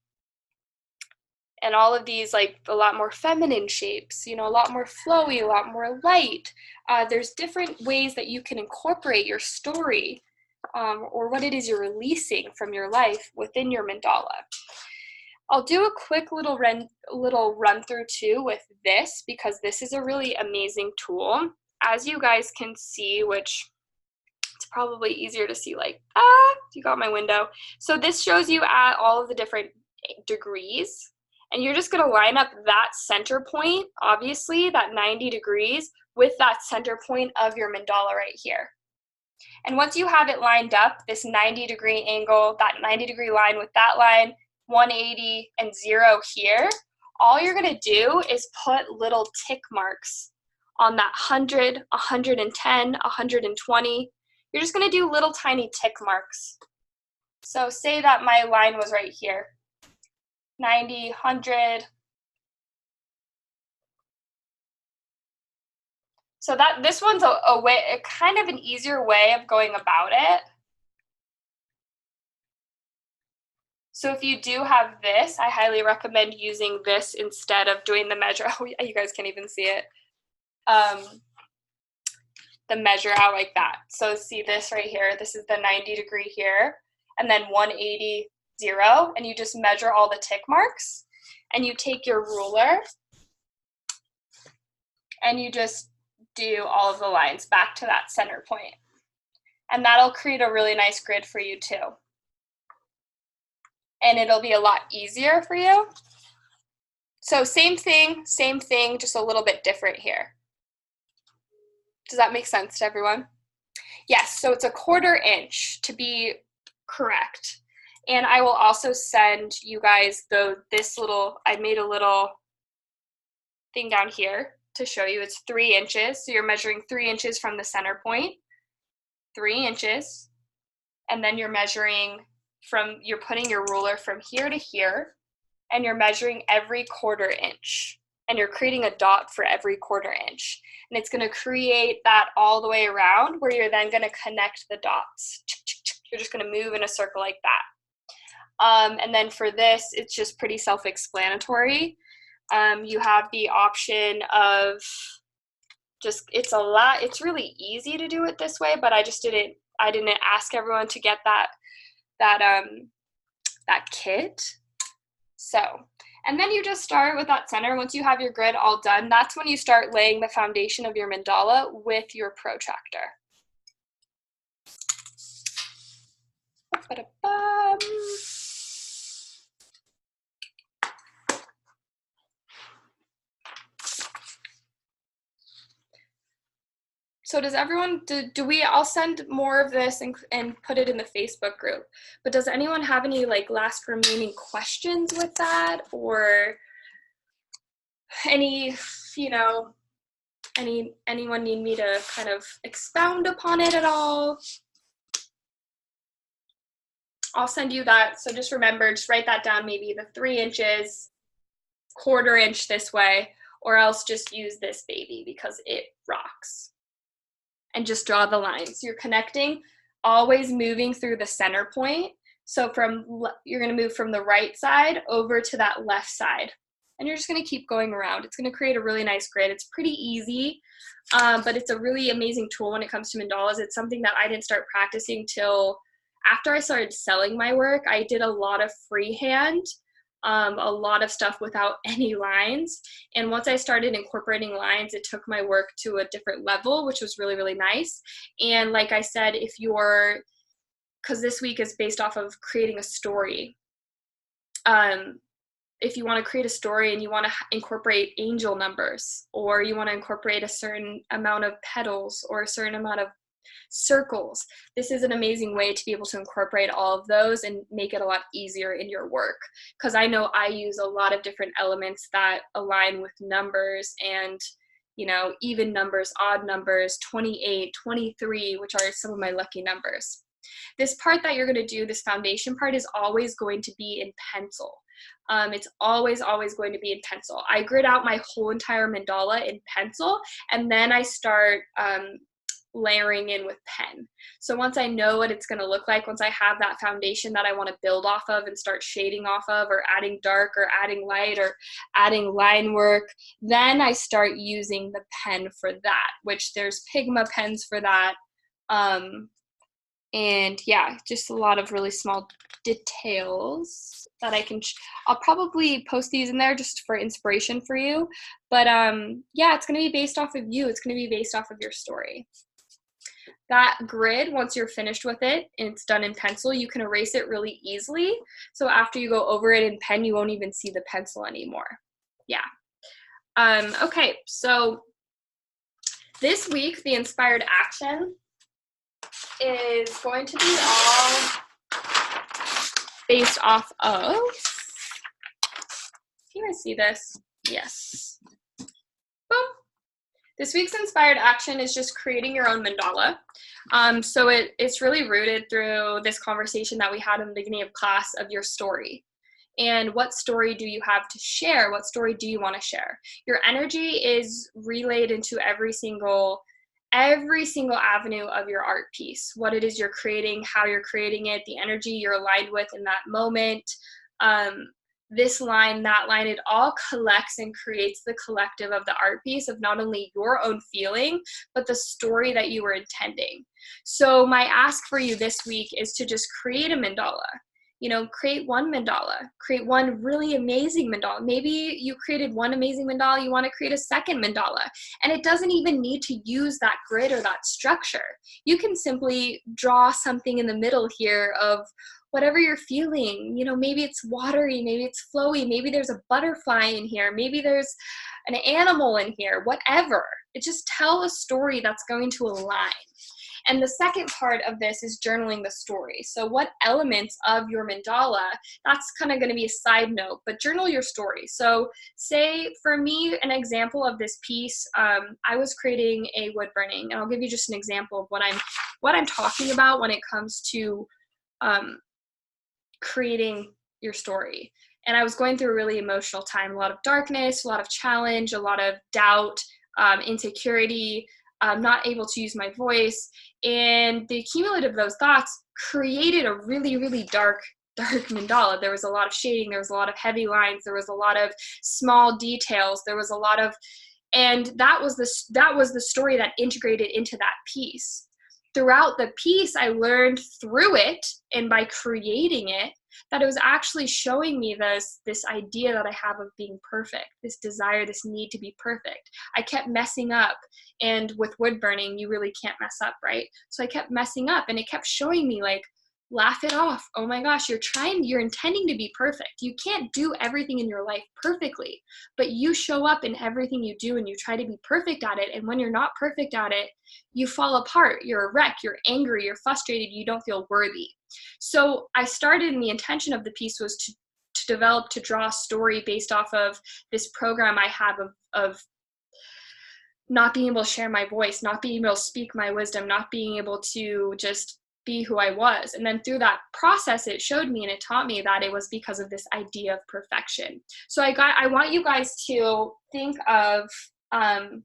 And all of these, like a lot more feminine shapes, you know, a lot more flowy, a lot more light. There's different ways that you can incorporate your story or what it is you're releasing from your life within your mandala. I'll do a quick little run through too with this, because this is a really amazing tool. As you guys can see, which it's probably easier to see like, you got my window. So this shows you at all of the different degrees, and you're just gonna line up that center point, obviously, that 90 degrees, with that center point of your mandala right here. And once you have it lined up, this 90-degree angle, that 90-degree line with that line, 180 and 0 here, all you're gonna do is put little tick marks on that 100, 110, 120. You're just gonna do little tiny tick marks. So say that my line was right here, 90, 100. So this one's a kind of an easier way of going about it. So if you do have this, I highly recommend using this instead of doing the measure. Oh, you guys can't even see it. The measure out like that. So see this right here. This is the 90-degree here, and then 180, 0, and you just measure all the tick marks, and you take your ruler and you just do all of the lines back to that center point. And that'll create a really nice grid for you too. And it'll be a lot easier for you. So same thing, just a little bit different here. Does that make sense to everyone? Yes, so it's a 1/4 inch to be correct. And I will also send you guys I made a little thing down here to show you. It's 3 inches. So you're measuring 3 inches from the center point, 3 inches. And then you're measuring you're putting your ruler from here to here, and you're measuring every 1/4 inch. And you're creating a dot for every 1/4 inch. And it's gonna create that all the way around, where you're then gonna connect the dots. You're just gonna move in a circle like that. And then for this, it's just pretty self-explanatory. You have the option of it's really easy to do it this way, but I didn't ask everyone to get that kit. So, and then you just start with that center. Once you have your grid all done, that's when you start laying the foundation of your mandala with your protractor. So does everyone, I'll send more of this and put it in the Facebook group, but does anyone have any like last remaining questions with that, or anyone need me to kind of expound upon it at all? I'll send you that. So just remember, just write that down, maybe the 3 inches, 1/4 inch this way, or else just use this baby because it rocks. And just draw the lines. You're connecting, always moving through the center point. So you're gonna move from the right side over to that left side. And you're just gonna keep going around. It's gonna create a really nice grid. It's pretty easy, but it's a really amazing tool when it comes to mandalas. It's something that I didn't start practicing till after I started selling my work. I did a lot of freehand, a lot of stuff without any lines. And once I started incorporating lines, it took my work to a different level, which was really, really nice. And like I said, if you're because this week is based off of creating a story. If you want to create a story and you want to incorporate angel numbers, or you want to incorporate a certain amount of petals or a certain amount of circles, this is an amazing way to be able to incorporate all of those and make it a lot easier in your work. Because I know I use a lot of different elements that align with numbers, and even numbers, odd numbers, 28, 23, which are some of my lucky numbers. This part that you're going to do, this foundation part, is always going to be in pencil. It's always going to be in pencil. I grid out my whole entire mandala in pencil, and then I start layering in with pen. So once I know what it's going to look like, once I have that foundation that I want to build off of and start shading off of, or adding dark or adding light or adding line work, then I start using the pen for that, which there's Pigma pens for that. And yeah, just a lot of really small details that I'll probably post these in there just for inspiration for you. But yeah, it's going to be based off of you. It's going to be based off of your story. That grid, once you're finished with it and it's done in pencil, you can erase it really easily. So after you go over it in pen, you won't even see the pencil anymore. Yeah. Okay, so this week, the inspired action is going to be all based off of, can you guys see this? Yes. Boom. This week's inspired action is just creating your own mandala. So it's really rooted through this conversation that we had in the beginning of class of your story. And what story do you have to share? What story do you want to share? Your energy is relayed into every single avenue of your art piece. What it is you're creating, how you're creating it, the energy you're aligned with in that moment. This line, that line, it all collects and creates the collective of the art piece of not only your own feeling, but the story that you were intending. So my ask for you this week is to just create a mandala. Create one mandala, create one really amazing mandala. Maybe you created one amazing mandala, you want to create a second mandala. And it doesn't even need to use that grid or that structure. You can simply draw something in the middle here of whatever you're feeling. Maybe it's watery, maybe it's flowy, maybe there's a butterfly in here, maybe there's an animal in here, whatever. It just tell a story that's going to align. And the second part of this is journaling the story. So what elements of your mandala, that's kind of going to be a side note, but journal your story. So say for me, an example of this piece, I was creating a wood burning, and I'll give you just an example of what I'm talking about when it comes to creating your story. And I was going through a really emotional time, a lot of darkness, a lot of challenge, a lot of doubt, insecurity, not able to use my voice. And the accumulative of those thoughts created a really, really dark mandala. There was a lot of shading, there was a lot of heavy lines, there was a lot of small details, there was a lot of, and that was the story that integrated into that piece. Throughout the piece, I learned through it and by creating it that it was actually showing me this idea that I have of being perfect, this desire, this need to be perfect. I kept messing up, and with wood burning, you really can't mess up, right? So I kept messing up, and it kept showing me like, laugh it off. Oh my gosh, you're intending to be perfect. You can't do everything in your life perfectly, but you show up in everything you do and you try to be perfect at it. And when you're not perfect at it, you fall apart. You're a wreck. You're angry. You're frustrated. You don't feel worthy. So I started, and the intention of the piece was to draw a story based off of this program I have of not being able to share my voice, not being able to speak my wisdom, not being able to just be who I was. And then through that process, it showed me and it taught me that it was because of this idea of perfection. So I want you guys to think of a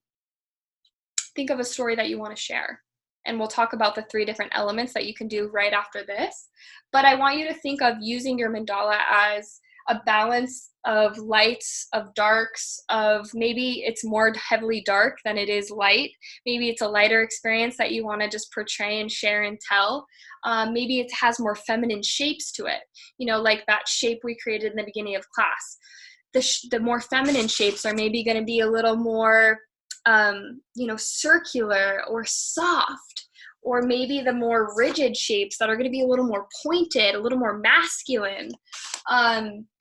story that you want to share. And we'll talk about the 3 different elements that you can do right after this. But I want you to think of using your mandala as a balance of lights, of darks, of maybe it's more heavily dark than it is light. Maybe it's a lighter experience that you want to just portray and share and tell. Maybe it has more feminine shapes to it, like that shape we created in the beginning of class. The more feminine shapes are maybe going to be a little more, circular or soft. or maybe the more rigid shapes that are going to be a little more pointed, a little more masculine.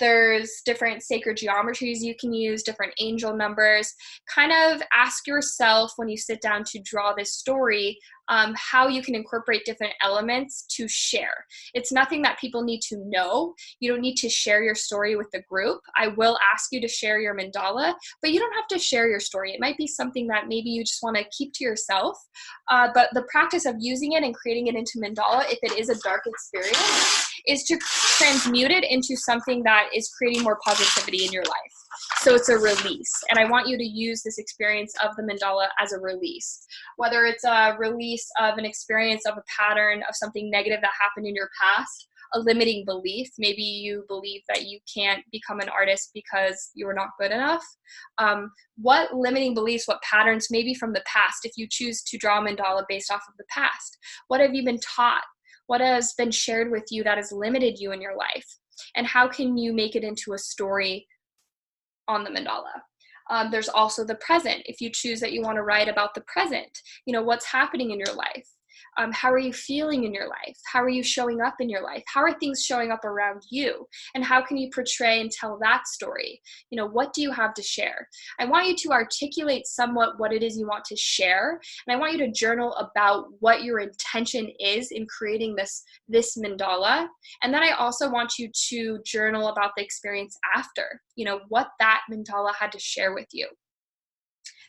There's different sacred geometries you can use, different angel numbers. Kind of ask yourself when you sit down to draw this story, how you can incorporate different elements to share. It's nothing that people need to know. You don't need to share your story with the group. I will ask you to share your mandala, but you don't have to share your story. It might be something that maybe you just want to keep to yourself. But the practice of using it and creating it into mandala, if it is a dark experience, is to transmute it into something that is creating more positivity in your life. So it's a release. And I want you to use this experience of the mandala as a release. Whether it's a release of an experience of a pattern of something negative that happened in your past, a limiting belief. Maybe you believe that you can't become an artist because you were not good enough. What limiting beliefs, what patterns, maybe from the past, if you choose to draw a mandala based off of the past, what have you been taught? What has been shared with you that has limited you in your life? And how can you make it into a story on the mandala? There's also the present. If you choose that you want to write about the present, what's happening in your life? How are you feeling in your life? How are you showing up in your life? How are things showing up around you? And how can you portray and tell that story? What do you have to share? I want you to articulate somewhat what it is you want to share. And I want you to journal about what your intention is in creating this mandala. And then I also want you to journal about the experience after, what that mandala had to share with you.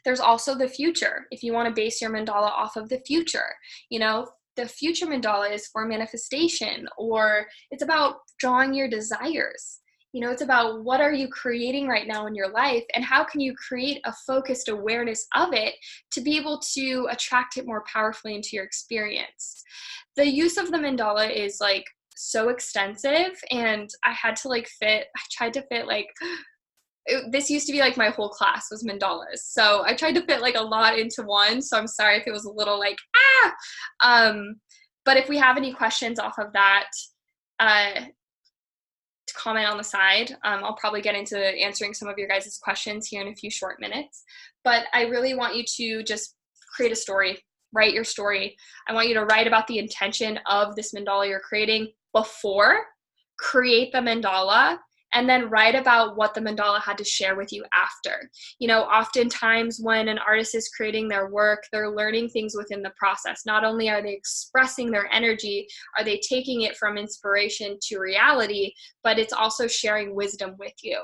There's also the future. If you want to base your mandala off of the future, the future mandala is for manifestation, or it's about drawing your desires. It's about what are you creating right now in your life, and how can you create a focused awareness of it to be able to attract it more powerfully into your experience. The use of the mandala is so extensive, and I tried to fit this used to be my whole class was mandalas. So I tried to fit a lot into one. So I'm sorry if it was a little but if we have any questions off of that, to comment on the side. I'll probably get into answering some of your guys' questions here in a few short minutes. But I really want you to just create a story, write your story. I want you to write about the intention of this mandala you're creating before, create the mandala, and then write about what the mandala had to share with you after. Oftentimes when an artist is creating their work, they're learning things within the process. Not only are they expressing their energy, are they taking it from inspiration to reality, but it's also sharing wisdom with you.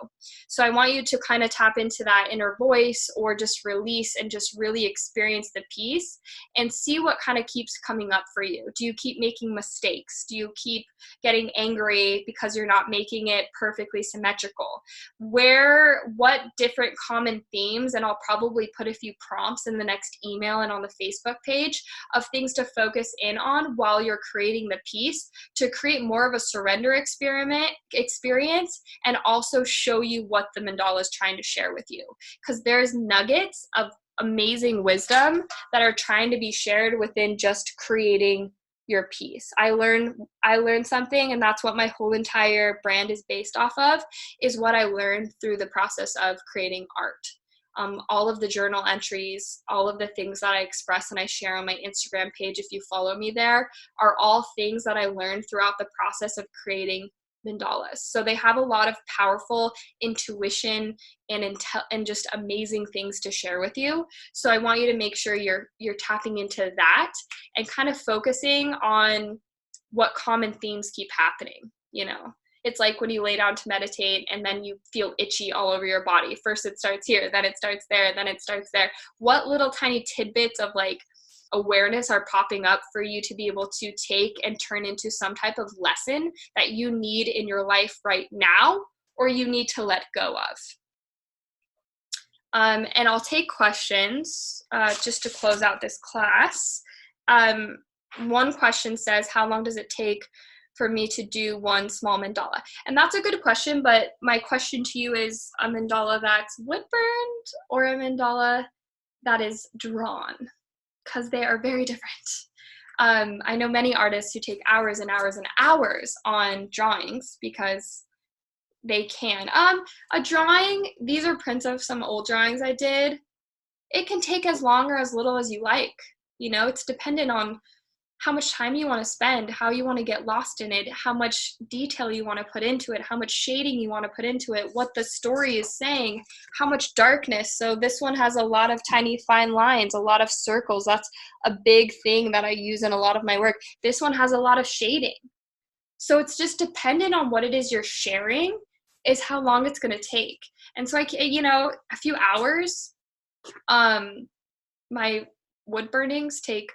So I want you to kind of tap into that inner voice, or just release and just really experience the piece and see what kind of keeps coming up for you. Do you keep making mistakes? Do you keep getting angry because you're not making it perfectly symmetrical? What different common themes, and I'll probably put a few prompts in the next email and on the Facebook page of things to focus in on while you're creating the piece, to create more of a surrender experience and also show you what the mandala is trying to share with you, because there's nuggets of amazing wisdom that are trying to be shared within just creating your piece. I learned something, and that's what my whole entire brand is based off of, is what I learned through the process of creating art. All of the journal entries, all of the things that I express and I share on my Instagram page, if you follow me there, are all things that I learned throughout the process of creating mandalas. So they have a lot of powerful intuition and just amazing things to share with you. So I want you to make sure you're tapping into that and kind of focusing on what common themes keep happening. It's like when you lay down to meditate and then you feel itchy all over your body. First it starts here, then it starts there, then it starts there. What little tiny tidbits of awareness are popping up for you to be able to take and turn into some type of lesson that you need in your life right now, or you need to let go of? And I'll take questions just to close out this class. One question says, how long does it take for me to do one small mandala? And that's a good question, but my question to you is a mandala that's wood burned or a mandala that is drawn? Because they are very different. I know many artists who take hours and hours and hours on drawings because they can. A drawing, these are prints of some old drawings I did. It can take as long or as little as you like. It's dependent on how much time you want to spend, how you want to get lost in it, how much detail you want to put into it, how much shading you want to put into it, what the story is saying, how much darkness. So this one has a lot of tiny fine lines, a lot of circles. That's a big thing that I use in a lot of my work. This one has a lot of shading. So it's just dependent on what it is you're sharing is how long it's going to take. And so a few hours, my wood burnings take,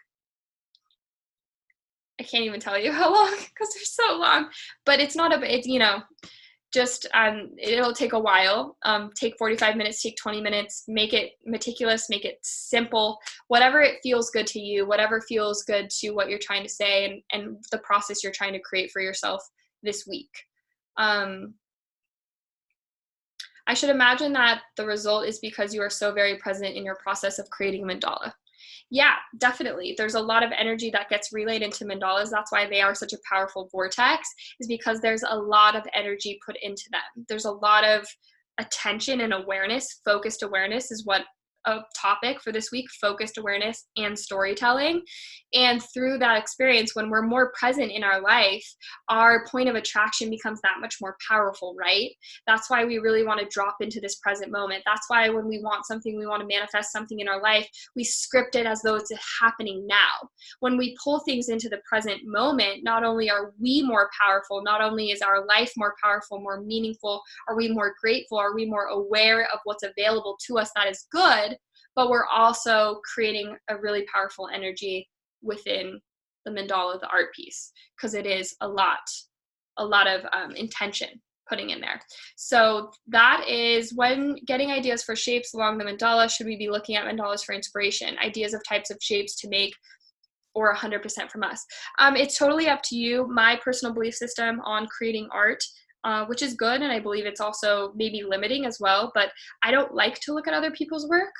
I can't even tell you how long because they're so long, but it's not just it'll take a while. Take 45 minutes, take 20 minutes, make it meticulous, make it simple, whatever it feels good to you, whatever feels good to what you're trying to say and the process you're trying to create for yourself this week. I should imagine that the result is because you are so very present in your process of creating a mandala. Yeah, definitely. There's a lot of energy that gets relayed into mandalas. That's why they are such a powerful vortex, is because there's a lot of energy put into them. There's a lot of attention and awareness. Focused awareness is what a topic for this week, focused awareness and storytelling. And through that experience, when we're more present in our life, our point of attraction becomes that much more powerful, right? That's why we really want to drop into this present moment. That's why when we want something, we want to manifest something in our life, we script it as though it's happening now. When we pull things into the present moment, not only are we more powerful, not only is our life more powerful, more meaningful, are we more grateful, are we more aware of what's available to us that is good, but we're also creating a really powerful energy within the mandala, the art piece, because it is a lot of intention putting in there. So that is when getting ideas for shapes along the mandala. Should we be looking at mandalas for inspiration, ideas of types of shapes to make, or 100% from us? It's totally up to you. My personal belief system on creating art, which is good, and I believe it's also maybe limiting as well, but I don't like to look at other people's work.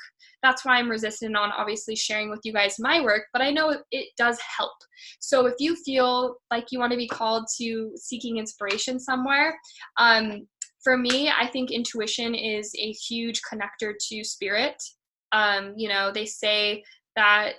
That's why I'm resistant on obviously sharing with you guys my work, but I know it does help. So if you feel like you want to be called to seeking inspiration somewhere, for me, I think intuition is a huge connector to spirit. They say that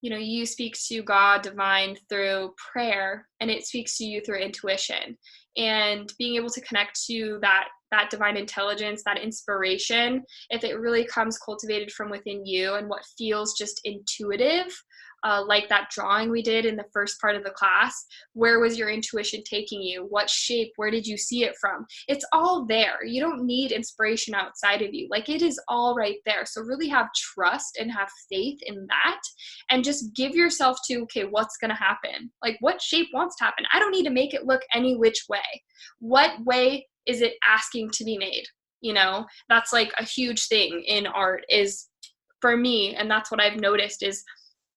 you speak to God, divine, through prayer, and it speaks to you through intuition. And being able to connect to that divine intelligence, that inspiration, if it really comes cultivated from within you and what feels just intuitive, like that drawing we did in the first part of the class, where was your intuition taking you? What shape? Where did you see it from? It's all there. You don't need inspiration outside of you. Like, it is all right there. So really have trust and have faith in that, and just give yourself to, okay, what's going to happen? Like, what shape wants to happen? I don't need to make it look any which way. What way is it asking to be made? That's like a huge thing in art, is for me, and that's what I've noticed, is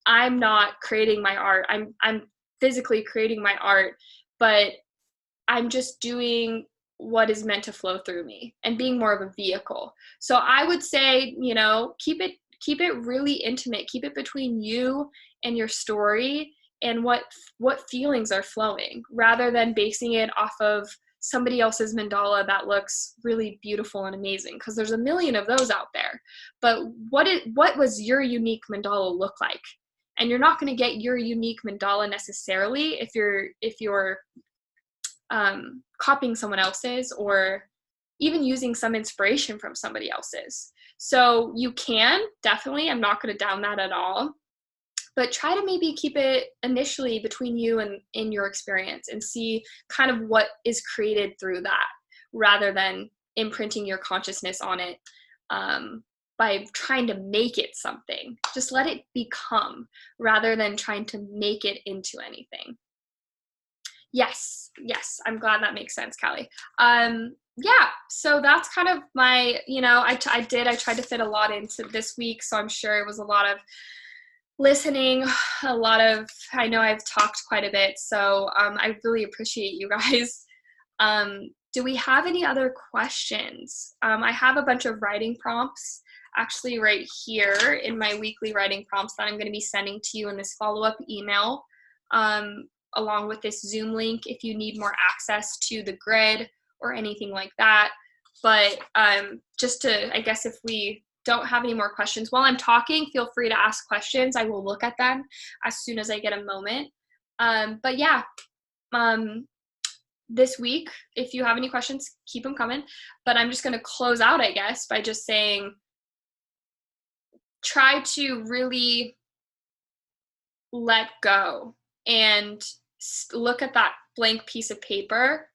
I'm not creating my art. I'm physically creating my art, but I'm just doing what is meant to flow through me and being more of a vehicle. So I would say, keep it really intimate. Keep it between you and your story and what feelings are flowing, rather than basing it off of somebody else's mandala that looks really beautiful and amazing, because there's a million of those out there. But what was your unique mandala look like? And you're not going to get your unique mandala necessarily if you're copying someone else's, or even using some inspiration from somebody else's. So you can definitely, I'm not going to down that at all, but try to maybe keep it initially between you and in your experience, and see kind of what is created through that, rather than imprinting your consciousness on it by trying to make it something. Just let it become, rather than trying to make it into anything. Yes, I'm glad that makes sense, Callie. Yeah, so that's kind of my, I tried to fit a lot into this week, so I'm sure it was a lot of listening, I know I've talked quite a bit, so I really appreciate you guys. Do we have any other questions? I have a bunch of writing prompts actually right here in my weekly writing prompts that I'm going to be sending to you in this follow-up email, along with this Zoom link if you need more access to the grid or anything like that. But just to, I guess, if we don't have any more questions, while I'm talking, feel free to ask questions. I will look at them as soon as I get a moment. But yeah, this week, if you have any questions, keep them coming. But I'm just going to close out, I guess, by just saying, try to really let go and look at that blank piece of paper,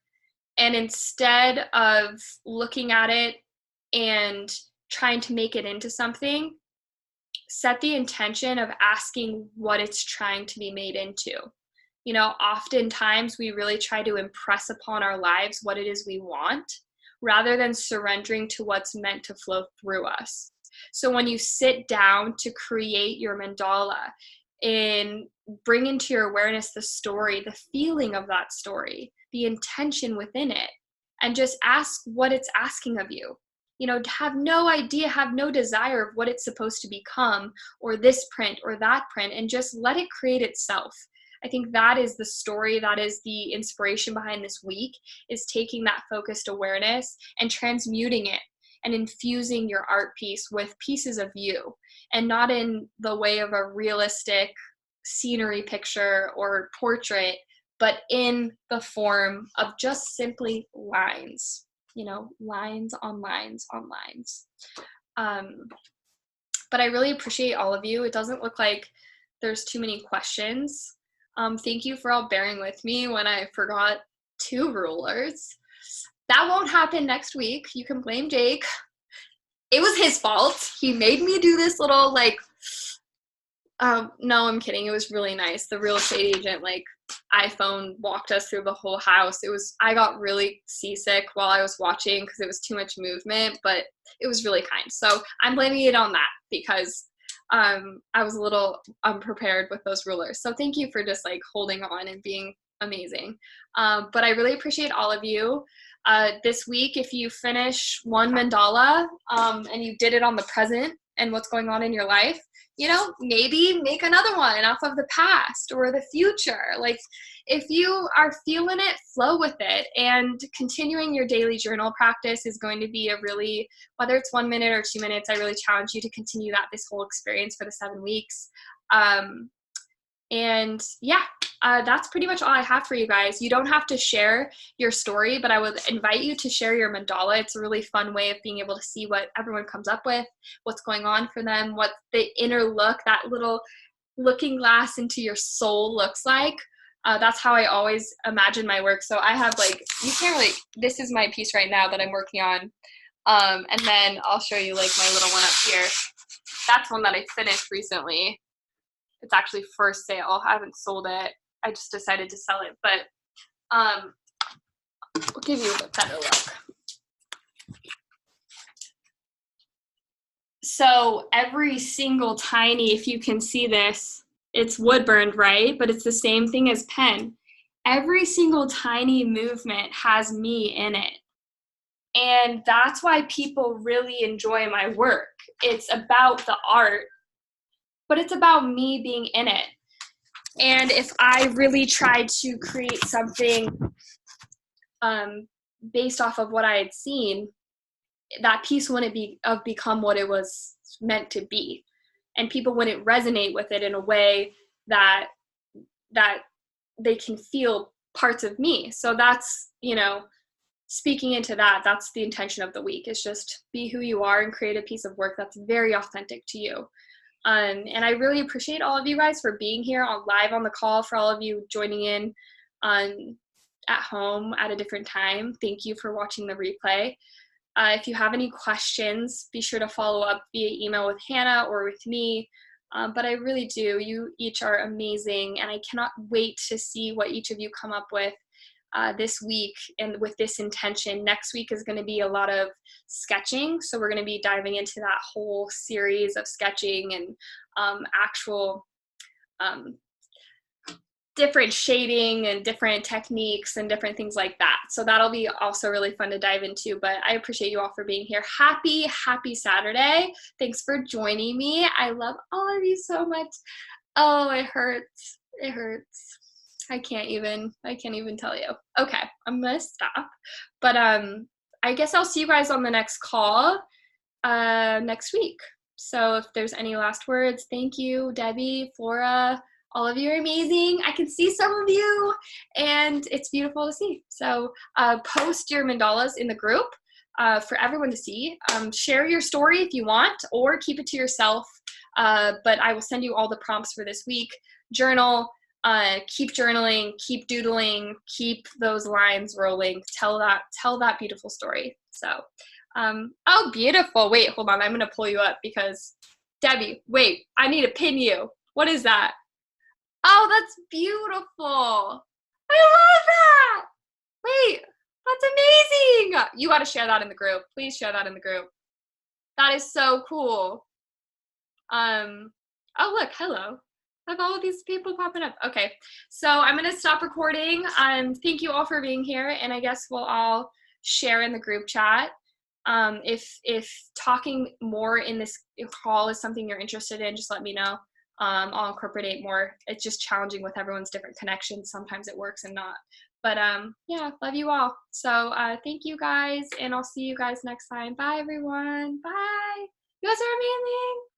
and instead of looking at it and trying to make it into something, set the intention of asking what it's trying to be made into. You know, oftentimes we really try to impress upon our lives what it is we want, rather than surrendering to what's meant to flow through us. So when you sit down to create your mandala, and bring into your awareness the story, the feeling of that story, the intention within it, and just ask what it's asking of you. You know, have no idea, have no desire of what it's supposed to become, or this print or that print, and just let it create itself. I think that is the story, that is the inspiration behind this week, is taking that focused awareness and transmuting it and infusing your art piece with pieces of you, and not in the way of a realistic scenery picture or portrait, but in the form of just simply lines, you know, lines on lines on lines. But I really appreciate all of you. It doesn't look like there's too many questions. Thank you for all bearing with me when I forgot 2 rulers. That won't happen next week. You can blame Jake. It was his fault. He made me do this little, like, no, I'm kidding. It was really nice. The real estate agent, like, iPhone walked us through the whole house. I got really seasick while I was watching because it was too much movement, but it was really kind. So I'm blaming it on that because I was a little unprepared with those rulers. So thank you for just like holding on and being amazing. But I really appreciate all of you. This week, if you finish one mandala and you did it on the present and what's going on in your life, you know, maybe make another one off of the past or the future. Like, if you are feeling it, flow with it. And continuing your daily journal practice is going to be a really, whether it's 1 minute or 2 minutes, I really challenge you to continue that this whole experience for the 7 weeks. And yeah, that's pretty much all I have for you guys. You don't have to share your story, but I would invite you to share your mandala. It's a really fun way of being able to see what everyone comes up with, what's going on for them, what the inner look, that little looking glass into your soul looks like. That's how I always imagine my work. So I have, like, you can't really, this is my piece right now that I'm working on. And then I'll show you like my little one up here. That's one that I finished recently. It's actually for sale. I haven't sold it. I just decided to sell it, but I'll give you a better look. So every single tiny, if you can see this, it's wood burned, right? But it's the same thing as pen. Every single tiny movement has me in it. And that's why people really enjoy my work. It's about the art, but it's about me being in it. And if I really tried to create something based off of what I had seen, that piece wouldn't become what it was meant to be. And people wouldn't resonate with it in a way that they can feel parts of me. So that's, you know, speaking into that, that's the intention of the week, is just be who you are and create a piece of work that's very authentic to you. And I really appreciate all of you guys for being here live on the call, for all of you joining in at home at a different time. Thank you for watching the replay. If you have any questions, be sure to follow up via email with Hannah or with me. But I really do. You each are amazing, and I cannot wait to see what each of you come up with this week, and with this intention. Next week is going to be a lot of sketching, so we're going to be diving into that whole series of sketching and actual different shading and different techniques and different things like that. So that'll be also really fun to dive into. But I appreciate you all for being here. Happy Saturday. Thanks for joining me. I love all of you so much. Oh, it hurts. It hurts. I can't even tell you. Okay, I'm gonna stop. But I guess I'll see you guys on the next call. next week. So if there's any last words, thank you, Debbie, Flora, all of you are amazing. I can see some of you, and it's beautiful to see. So post your mandalas in the group for everyone to see. Share your story if you want, or keep it to yourself. But I will send you all the prompts for this week. Journal, keep journaling, keep doodling, keep those lines rolling. Tell that beautiful story. So, oh, beautiful. Wait, hold on. I'm going to pull you up because Debbie, wait, I need to pin you. What is that? Oh, that's beautiful. I love that. Wait, that's amazing. You got to share that in the group. Please share that in the group. That is so cool. Oh, look, hello. I have all of these people popping up. Okay, so I'm going to stop recording. Thank you all for being here, and I guess we'll all share in the group chat. If talking more in this call is something you're interested in, just let me know. I'll incorporate more. It's just challenging with everyone's different connections. Sometimes it works and not. But yeah, love you all. So thank you guys, and I'll see you guys next time. Bye, everyone. Bye. You guys are amazing.